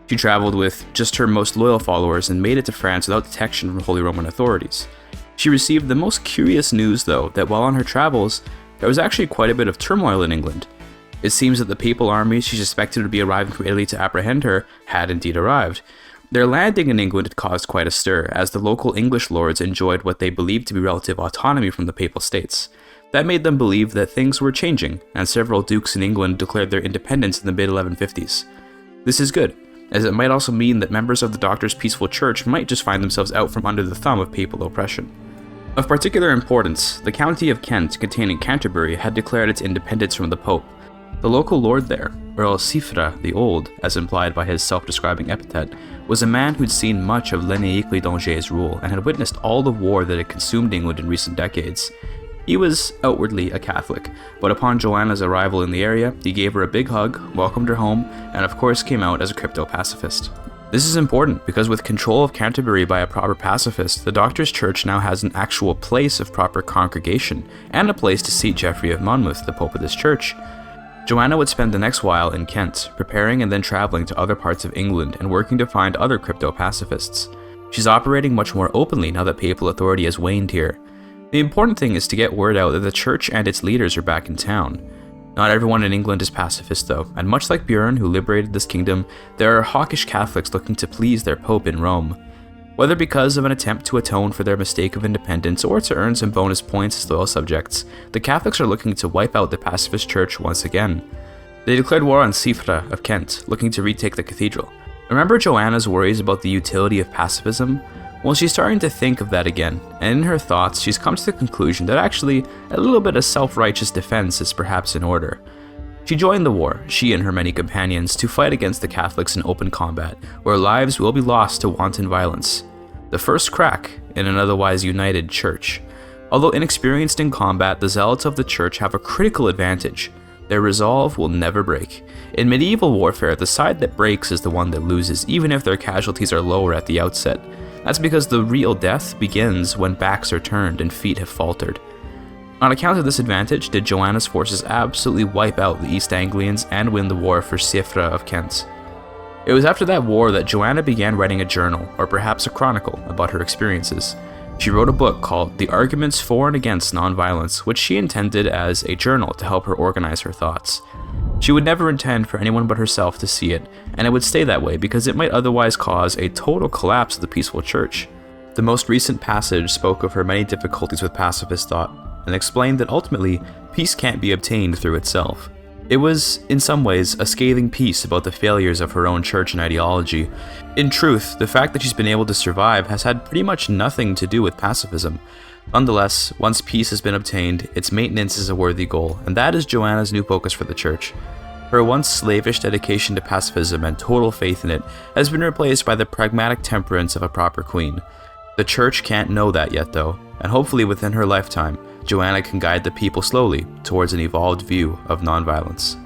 She traveled with just her most loyal followers and made it to France without detection from Holy Roman authorities. She received the most curious news, though, that while on her travels, there was actually quite a bit of turmoil in England. It seems that the papal armies she suspected would be arriving from Italy to apprehend her had indeed arrived. Their landing in England had caused quite a stir, as the local English lords enjoyed what they believed to be relative autonomy from the papal states. That made them believe that things were changing, and several dukes in England declared their independence in the mid-1150s. This is good, as it might also mean that members of the Doctor's peaceful church might just find themselves out from under the thumb of papal oppression. Of particular importance, the county of Kent, containing Canterbury, had declared its independence from the Pope. The local lord there, Earl Siffre the Old, as implied by his self-describing epithet, was a man who'd seen much of Léné d'Angers' rule and had witnessed all the war that had consumed England in recent decades. He was outwardly a Catholic, but upon Joanna's arrival in the area, he gave her a big hug, welcomed her home, and of course came out as a crypto-pacifist. This is important because with control of Canterbury by a proper pacifist, the Doctor's Church now has an actual place of proper congregation, and a place to seat Geoffrey of Monmouth, the Pope of this church. Joanna would spend the next while in Kent, preparing and then traveling to other parts of England and working to find other crypto-pacifists. She's operating much more openly now that papal authority has waned here. The important thing is to get word out that the church and its leaders are back in town. Not everyone in England is pacifist though, and much like Bjorn, who liberated this kingdom, there are hawkish Catholics looking to please their pope in Rome. Whether because of an attempt to atone for their mistake of independence or to earn some bonus points as loyal subjects, the Catholics are looking to wipe out the pacifist church once again. They declared war on Siffre of Kent, looking to retake the cathedral. Remember Joanna's worries about the utility of pacifism? Well, she's starting to think of that again, and in her thoughts, she's come to the conclusion that actually a little bit of self-righteous defense is perhaps in order. She joined the war, she and her many companions, to fight against the Catholics in open combat, where lives will be lost to wanton violence. The first crack in an otherwise united church. Although inexperienced in combat, the zealots of the church have a critical advantage. Their resolve will never break. In medieval warfare, the side that breaks is the one that loses, even if their casualties are lower at the outset. That's because the real death begins when backs are turned and feet have faltered. On account of this advantage, did Joanna's forces absolutely wipe out the East Anglians and win the war for Siffre of Kent. It was after that war that Joanna began writing a journal, or perhaps a chronicle, about her experiences. She wrote a book called The Arguments for and Against Nonviolence, which she intended as a journal to help her organize her thoughts. She would never intend for anyone but herself to see it, and it would stay that way because it might otherwise cause a total collapse of the peaceful church. The most recent passage spoke of her many difficulties with pacifist thought, and explained that ultimately, peace can't be obtained through itself. It was, in some ways, a scathing piece about the failures of her own church and ideology. In truth, the fact that she's been able to survive has had pretty much nothing to do with pacifism. Nonetheless, once peace has been obtained, its maintenance is a worthy goal, and that is Joanna's new focus for the church. Her once slavish dedication to pacifism and total faith in it has been replaced by the pragmatic temperance of a proper queen. The church can't know that yet though, and hopefully within her lifetime, Joanna can guide the people slowly towards an evolved view of nonviolence.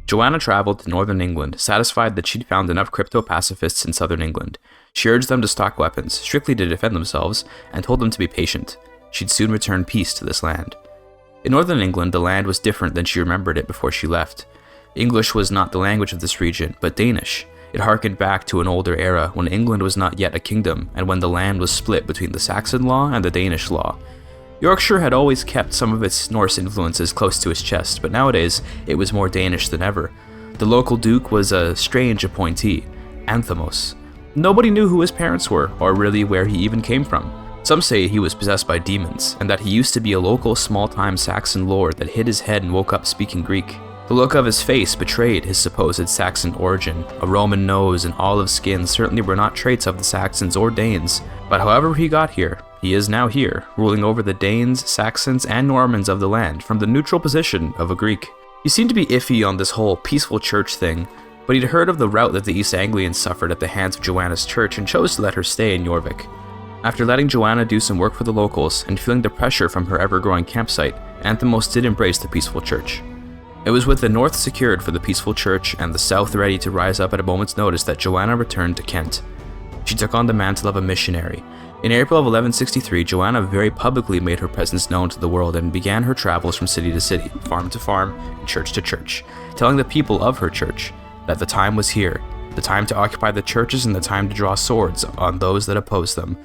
Joanna traveled to northern England, satisfied that she'd found enough crypto-pacifists in southern England. She urged them to stock weapons, strictly to defend themselves, and told them to be patient. She'd soon return peace to this land. In northern England, the land was different than she remembered it before she left. English was not the language of this region, but Danish. It harkened back to an older era when England was not yet a kingdom, and when the land was split between the Saxon law and the Danish law. Yorkshire had always kept some of its Norse influences close to his chest, but nowadays it was more Danish than ever. The local duke was a strange appointee, Anthemos. Nobody knew who his parents were, or really where he even came from. Some say he was possessed by demons, and that he used to be a local small-time Saxon lord that hid his head and woke up speaking Greek. The look of his face betrayed his supposed Saxon origin. A Roman nose and olive skin certainly were not traits of the Saxons or Danes, but however he got here, he is now here, ruling over the Danes, Saxons, and Normans of the land from the neutral position of a Greek. He seemed to be iffy on this whole peaceful church thing, but he'd heard of the rout that the East Anglians suffered at the hands of Joanna's church and chose to let her stay in Jorvik. After letting Joanna do some work for the locals and feeling the pressure from her ever-growing campsite, Anthemos did embrace the peaceful church. It was with the north secured for the peaceful church and the south ready to rise up at a moment's notice that Joanna returned to Kent. She took on the mantle of a missionary. In April of 1163, Joanna very publicly made her presence known to the world and began her travels from city to city, farm to farm, and church to church, telling the people of her church that the time was here, the time to occupy the churches and the time to draw swords on those that opposed them.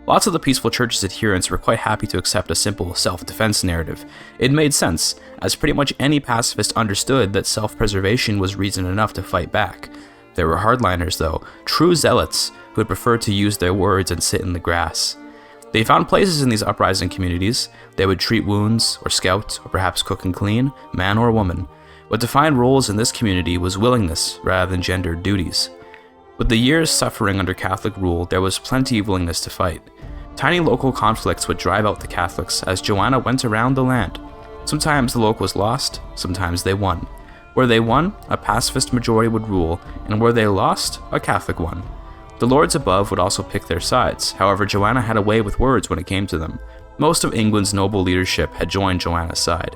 Lots of the peaceful church's adherents were quite happy to accept a simple self-defense narrative. It made sense, as pretty much any pacifist understood that self-preservation was reason enough to fight back. There were hardliners, though, true zealots, who would prefer to use their words and sit in the grass. They found places in these uprising communities. They would treat wounds, or scout, or perhaps cook and clean, man or woman. What defined roles in this community was willingness rather than gendered duties. With the years suffering under Catholic rule, there was plenty of willingness to fight. Tiny local conflicts would drive out the Catholics as Joanna went around the land. Sometimes the locals lost, sometimes they won. Where they won, a pacifist majority would rule, and where they lost, a Catholic won. The lords above would also pick their sides, however Joanna had a way with words when it came to them. Most of England's noble leadership had joined Joanna's side.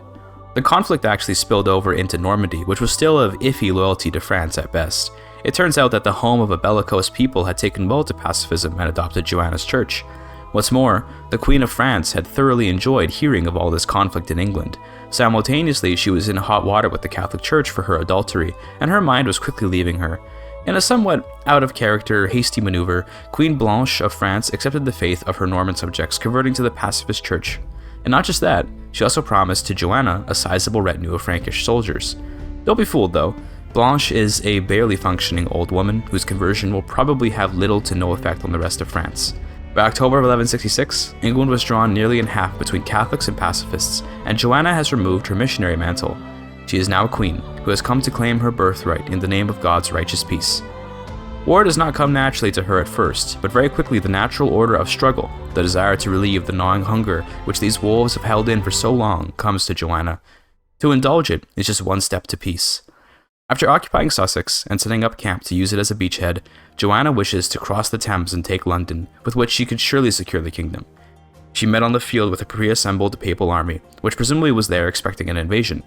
The conflict actually spilled over into Normandy, which was still of iffy loyalty to France at best. It turns out that the home of a bellicose people had taken well to pacifism and adopted Joanna's church. What's more, the Queen of France had thoroughly enjoyed hearing of all this conflict in England. Simultaneously, she was in hot water with the Catholic Church for her adultery, and her mind was quickly leaving her. In a somewhat out-of-character, hasty maneuver, Queen Blanche of France accepted the faith of her Norman subjects, converting to the pacifist church. And not just that, she also promised to Joanna a sizable retinue of Frankish soldiers. Don't be fooled though, Blanche is a barely functioning old woman whose conversion will probably have little to no effect on the rest of France. By October of 1166, England was drawn nearly in half between Catholics and pacifists, and Joanna has removed her missionary mantle. She is now a queen, who has come to claim her birthright in the name of God's righteous peace. War does not come naturally to her at first, but very quickly the natural order of struggle, the desire to relieve the gnawing hunger which these wolves have held in for so long, comes to Joanna. To indulge it is just one step to peace. After occupying Sussex and setting up camp to use it as a beachhead, Joanna wishes to cross the Thames and take London, with which she could surely secure the kingdom. She met on the field with a pre-assembled papal army, which presumably was there expecting an invasion.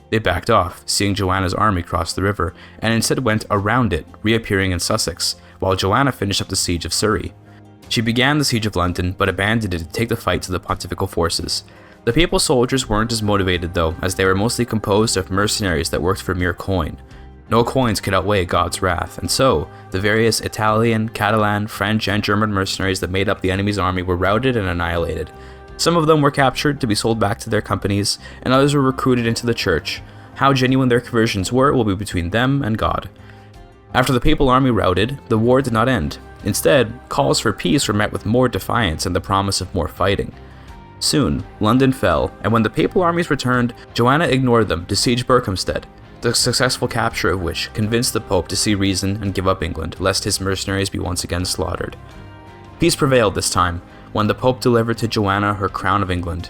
They backed off, seeing Joanna's army cross the river, and instead went around it, reappearing in Sussex, while Joanna finished up the siege of Surrey. She began the siege of London, but abandoned it to take the fight to the pontifical forces. The papal soldiers weren't as motivated though, as they were mostly composed of mercenaries that worked for mere coin. No coins could outweigh God's wrath, and so, the various Italian, Catalan, French, and German mercenaries that made up the enemy's army were routed and annihilated. Some of them were captured to be sold back to their companies, and others were recruited into the church. How genuine their conversions were will be between them and God. After the papal army routed, the war did not end. Instead, calls for peace were met with more defiance and the promise of more fighting. Soon, London fell, and when the papal armies returned, Joanna ignored them to siege Berkhamsted. the successful capture of which convinced the Pope to see reason and give up England, lest his mercenaries be once again slaughtered. Peace prevailed this time, when the Pope delivered to Joanna her crown of England.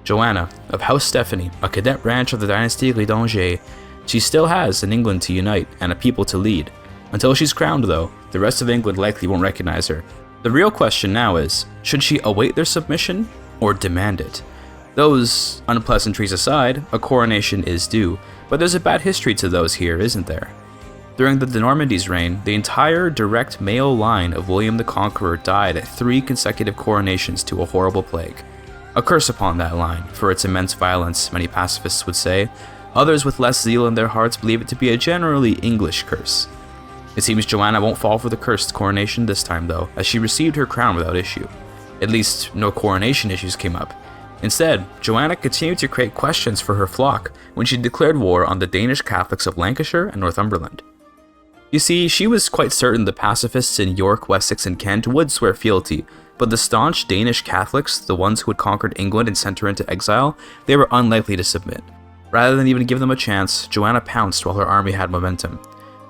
Joanna, of House Stephanie, a cadet branch of the dynasty Riedenger, she still has an England to unite and a people to lead. Until she's crowned, though, the rest of England likely won't recognize her. The real question now is, should she await their submission or demand it? Those unpleasantries aside, a coronation is due, but there's a bad history to those here, isn't there? During the de Normandy's reign, the entire direct male line of William the Conqueror died at 3 consecutive coronations to a horrible plague. A curse upon that line, for its immense violence, many pacifists would say. Others with less zeal in their hearts believe it to be a generally English curse. It seems Joanna won't fall for the cursed coronation this time though, as she received her crown without issue. At least, no coronation issues came up. Instead, Joanna continued to create questions for her flock when she declared war on the Danish Catholics of Lancashire and Northumberland. You see, she was quite certain the pacifists in York, Wessex, and Kent would swear fealty, but the staunch Danish Catholics, the ones who had conquered England and sent her into exile, they were unlikely to submit. Rather than even give them a chance, Joanna pounced while her army had momentum.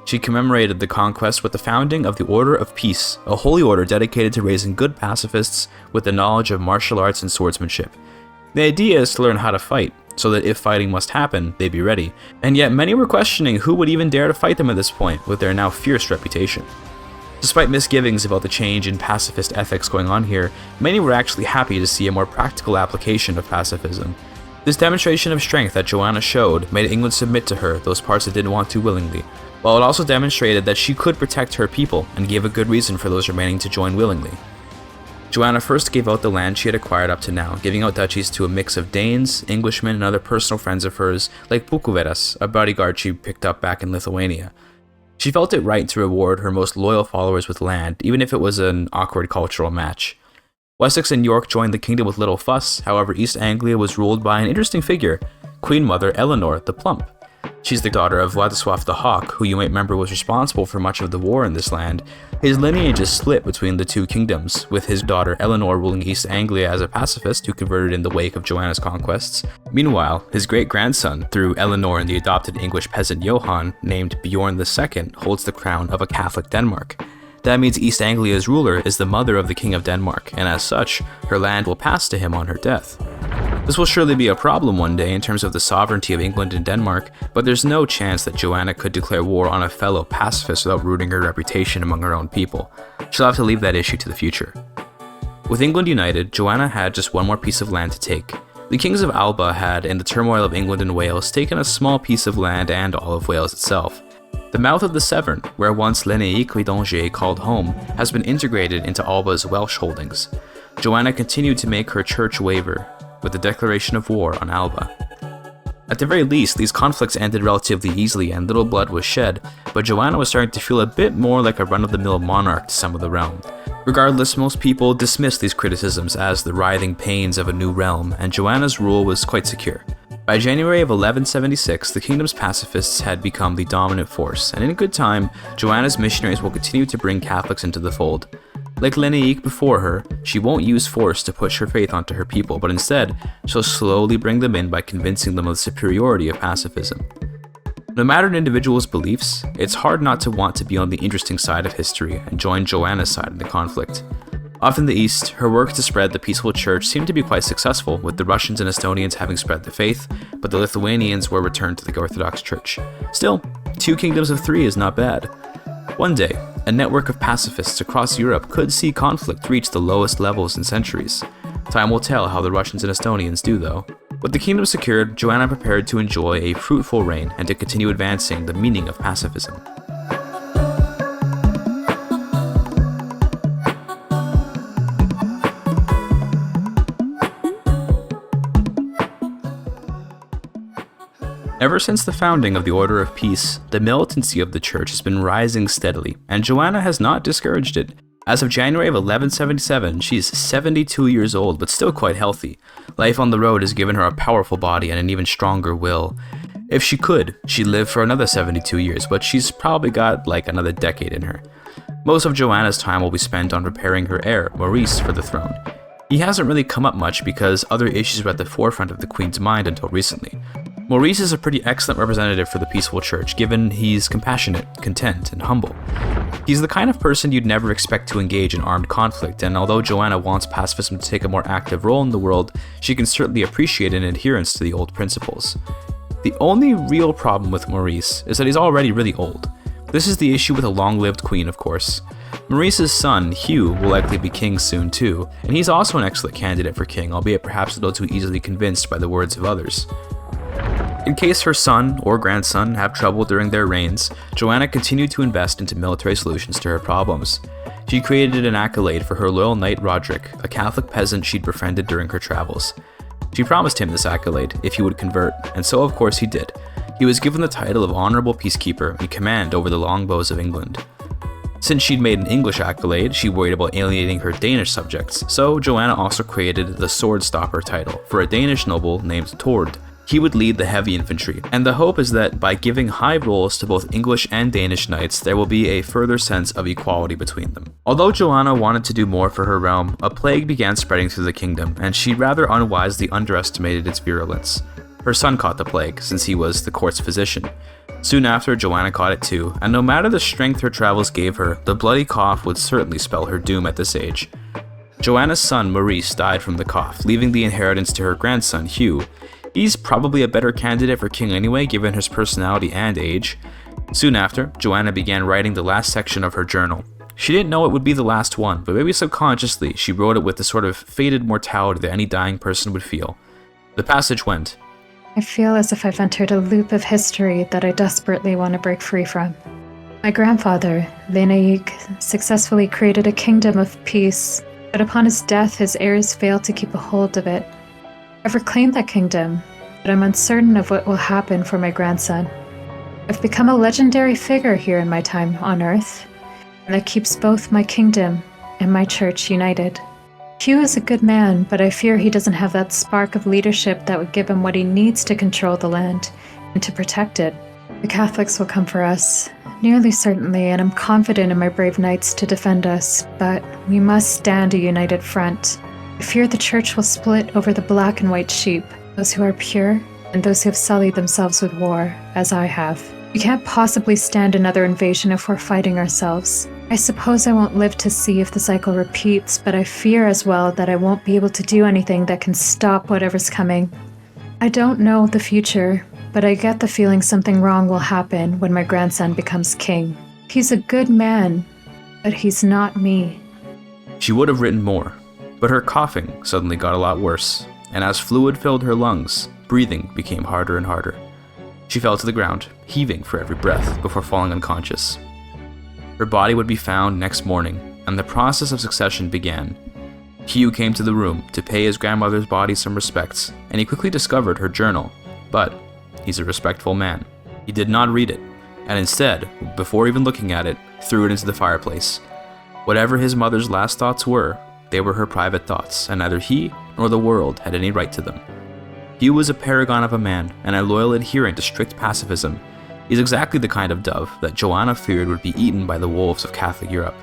She commemorated the conquest with the founding of the Order of Peace, a holy order dedicated to raising good pacifists with the knowledge of martial arts and swordsmanship. The idea is to learn how to fight, so that if fighting must happen, they'd be ready, and yet many were questioning who would even dare to fight them at this point with their now fierce reputation. Despite misgivings about the change in pacifist ethics going on here, many were actually happy to see a more practical application of pacifism. This demonstration of strength that Joanna showed made England submit to her those parts it didn't want to willingly, while it also demonstrated that she could protect her people and gave a good reason for those remaining to join willingly. Joanna first gave out the land she had acquired up to now, giving out duchies to a mix of Danes, Englishmen, and other personal friends of hers, like Pukuveras, a bodyguard she picked up back in Lithuania. She felt it right to reward her most loyal followers with land, even if it was an awkward cultural match. Wessex and York joined the kingdom with little fuss, however East Anglia was ruled by an interesting figure, Queen Mother Eleanor the Plump. She's the daughter of Władysław the Hawk, who you might remember was responsible for much of the war in this land. His lineage is split between the two kingdoms, with his daughter Eleanor ruling East Anglia as a pacifist who converted in the wake of Joanna's conquests. Meanwhile, his great-grandson, through Eleanor and the adopted English peasant Johann, named Bjorn II, holds the crown of a Catholic Denmark. That means East Anglia's ruler is the mother of the King of Denmark, and as such, her land will pass to him on her death. This will surely be a problem one day in terms of the sovereignty of England and Denmark, but there's no chance that Joanna could declare war on a fellow pacifist without ruining her reputation among her own people. She'll have to leave that issue to the future. With England united, Joanna had just one more piece of land to take. The kings of Alba had, in the turmoil of England and Wales, taken a small piece of land and all of Wales itself. The mouth of the Severn, where once Lénéic Riedenger called home, has been integrated into Alba's Welsh holdings. Joanna continued to make her church waver, with the declaration of war on Alba. At the very least, these conflicts ended relatively easily and little blood was shed, but Joanna was starting to feel a bit more like a run-of-the-mill monarch to some of the realm. Regardless, most people dismissed these criticisms as the writhing pains of a new realm, and Joanna's rule was quite secure. By January of 1176, the kingdom's pacifists had become the dominant force, and in good time, Joanna's missionaries will continue to bring Catholics into the fold. Like Lénéic before her, she won't use force to push her faith onto her people, but instead, she'll slowly bring them in by convincing them of the superiority of pacifism. No matter an individual's beliefs, it's hard not to want to be on the interesting side of history and join Joanna's side in the conflict. Off in the east, her work to spread the peaceful church seemed to be quite successful, with the Russians and Estonians having spread the faith, but the Lithuanians were returned to the Orthodox Church. Still, 2 kingdoms of 3 is not bad. One day, a network of pacifists across Europe could see conflict reach the lowest levels in centuries. Time will tell how the Russians and Estonians do, though. With the kingdom secured, Joanna prepared to enjoy a fruitful reign and to continue advancing the meaning of pacifism. Ever since the founding of the Order of Peace, the militancy of the church has been rising steadily, and Joanna has not discouraged it. As of January of 1177, she's 72 years old, but still quite healthy. Life on the road has given her a powerful body and an even stronger will. If she could, she'd live for another 72 years, but she's probably got like another decade in her. Most of Joanna's time will be spent on preparing her heir, Maurice, for the throne. He hasn't really come up much because other issues were at the forefront of the Queen's mind until recently. Maurice is a pretty excellent representative for the peaceful church, given he's compassionate, content, and humble. He's the kind of person you'd never expect to engage in armed conflict, and although Joanna wants pacifism to take a more active role in the world, she can certainly appreciate an adherence to the old principles. The only real problem with Maurice is that he's already really old. This is the issue with a long-lived queen, of course. Maurice's son, Hugh, will likely be king soon too, and he's also an excellent candidate for king, albeit perhaps a little too easily convinced by the words of others. In case her son or grandson have trouble during their reigns, Joanna continued to invest into military solutions to her problems. She created an accolade for her loyal knight Roderick, a Catholic peasant she'd befriended during her travels. She promised him this accolade if he would convert, and so of course he did. He was given the title of Honourable Peacekeeper and command over the longbows of England. Since she'd made an English accolade, she worried about alienating her Danish subjects, so Joanna also created the Sword Stopper title for a Danish noble named Tord. He would lead the heavy infantry, and the hope is that by giving high roles to both English and Danish knights, there will be a further sense of equality between them. Although Joanna wanted to do more for her realm, a plague began spreading through the kingdom, and she rather unwisely underestimated its virulence. Her son caught the plague, since he was the court's physician. Soon after, Joanna caught it too, and no matter the strength her travels gave her, the bloody cough would certainly spell her doom at this age. Joanna's son, Maurice, died from the cough, leaving the inheritance to her grandson, Hugh. He's probably a better candidate for king anyway, given his personality and age. Soon after, Joanna began writing the last section of her journal. She didn't know it would be the last one, but maybe subconsciously she wrote it with the sort of fated mortality that any dying person would feel. The passage went, I feel as if I've entered a loop of history that I desperately want to break free from. My grandfather, Lenaik, successfully created a kingdom of peace, but upon his death his heirs failed to keep a hold of it. I've reclaimed that kingdom, but I'm uncertain of what will happen for my grandson. I've become a legendary figure here in my time on Earth, and that keeps both my kingdom and my church united. Hugh is a good man, but I fear he doesn't have that spark of leadership that would give him what he needs to control the land and to protect it. The Catholics will come for us, nearly certainly, and I'm confident in my brave knights to defend us, but we must stand a united front. I fear the church will split over the black and white sheep, those who are pure and those who have sullied themselves with war, as I have. We can't possibly stand another invasion if we're fighting ourselves. I suppose I won't live to see if the cycle repeats, but I fear as well that I won't be able to do anything that can stop whatever's coming. I don't know the future, but I get the feeling something wrong will happen when my grandson becomes king. He's a good man, but he's not me. She would have written more, but her coughing suddenly got a lot worse, and as fluid filled her lungs, breathing became harder and harder. She fell to the ground, heaving for every breath before falling unconscious. Her body would be found next morning, and the process of succession began. Hugh came to the room to pay his grandmother's body some respects, and he quickly discovered her journal, but he's a respectful man. He did not read it, and instead, before even looking at it, threw it into the fireplace. Whatever his mother's last thoughts were, they were her private thoughts, and neither he nor the world had any right to them. Hugh was a paragon of a man, and a loyal adherent to strict pacifism. He's exactly the kind of dove that Joanna feared would be eaten by the wolves of Catholic Europe.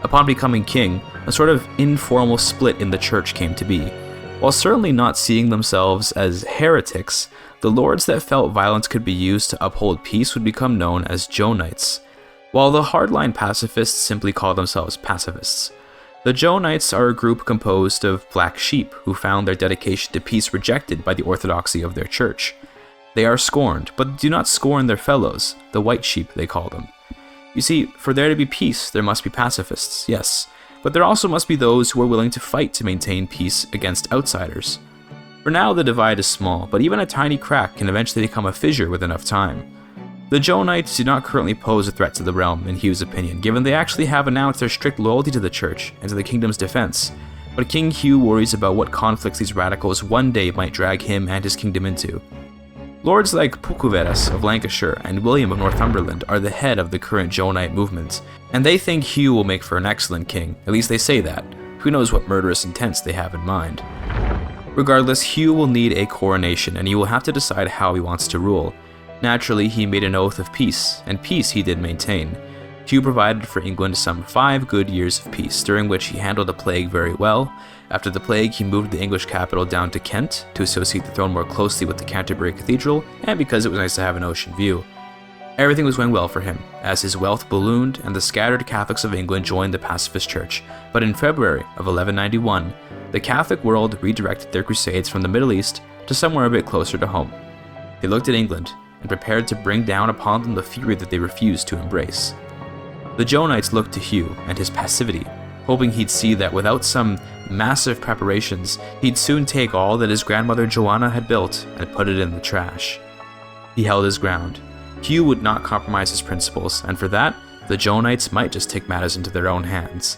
Upon becoming king, a sort of informal split in the church came to be. While certainly not seeing themselves as heretics, the lords that felt violence could be used to uphold peace would become known as Joanites, while the hardline pacifists simply called themselves pacifists. The Joanites are a group composed of black sheep who found their dedication to peace rejected by the orthodoxy of their church. They are scorned, but do not scorn their fellows, the white sheep they call them. You see, for there to be peace, there must be pacifists, yes, but there also must be those who are willing to fight to maintain peace against outsiders. For now, the divide is small, but even a tiny crack can eventually become a fissure with enough time. The Joanites do not currently pose a threat to the realm, in Hugh's opinion, given they actually have announced their strict loyalty to the church and to the kingdom's defense, but King Hugh worries about what conflicts these radicals one day might drag him and his kingdom into. Lords like Pukuveras of Lancashire and William of Northumberland are the head of the current Joanite movement, and they think Hugh will make for an excellent king, at least they say that. Who knows what murderous intents they have in mind. Regardless, Hugh will need a coronation, and he will have to decide how he wants to rule. Naturally, he made an oath of peace, and peace he did maintain. Hugh provided for England some 5 good years of peace, during which he handled a plague very well, After the plague, he moved the English capital down to Kent to associate the throne more closely with the Canterbury Cathedral, and because it was nice to have an ocean view. Everything was going well for him, as his wealth ballooned and the scattered Catholics of England joined the Pacifist Church. But in February of 1191, the Catholic world redirected their crusades from the Middle East to somewhere a bit closer to home. They looked at England and prepared to bring down upon them the fury that they refused to embrace. The Joanites looked to Hugh and his passivity, hoping he'd see that without some massive preparations, he'd soon take all that his grandmother Joanna had built and put it in the trash. He held his ground. Hugh would not compromise his principles, and for that, the Joanites might just take matters into their own hands.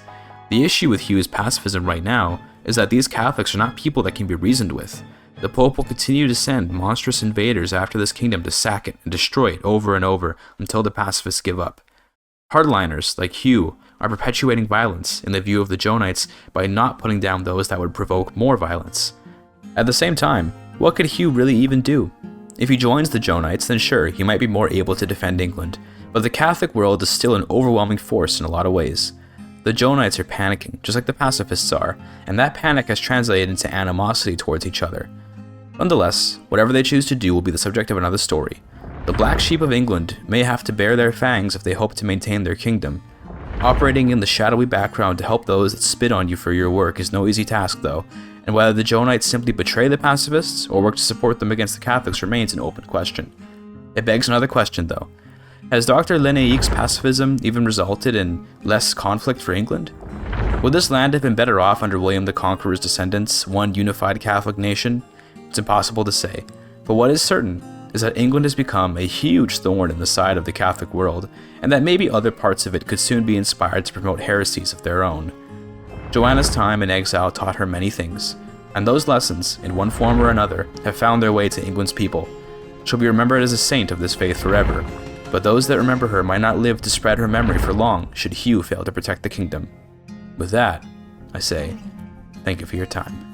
The issue with Hugh's pacifism right now is that these Catholics are not people that can be reasoned with. The Pope will continue to send monstrous invaders after this kingdom to sack it and destroy it over and over until the pacifists give up. Hardliners, like Hugh, are perpetuating violence in the view of the Joanites by not putting down those that would provoke more violence. At the same time, what could Hugh really even do? If he joins the Joanites, then sure, he might be more able to defend England, but the Catholic world is still an overwhelming force in a lot of ways. The Joanites are panicking, just like the pacifists are, and that panic has translated into animosity towards each other. Nonetheless, whatever they choose to do will be the subject of another story. The black sheep of England may have to bare their fangs if they hope to maintain their kingdom. Operating in the shadowy background to help those that spit on you for your work is no easy task though, and whether the Joanites simply betray the pacifists or work to support them against the Catholics remains an open question. It begs another question though. Has Dr. Linnaeus' pacifism even resulted in less conflict for England? Would this land have been better off under William the Conqueror's descendants, one unified Catholic nation? It's impossible to say, but what is certain is that England has become a huge thorn in the side of the Catholic world, and that maybe other parts of it could soon be inspired to promote heresies of their own. Joanna's time in exile taught her many things, and those lessons, in one form or another, have found their way to England's people. She'll be remembered as a saint of this faith forever, but those that remember her might not live to spread her memory for long should Hugh fail to protect the kingdom. With that, I say, thank you for your time.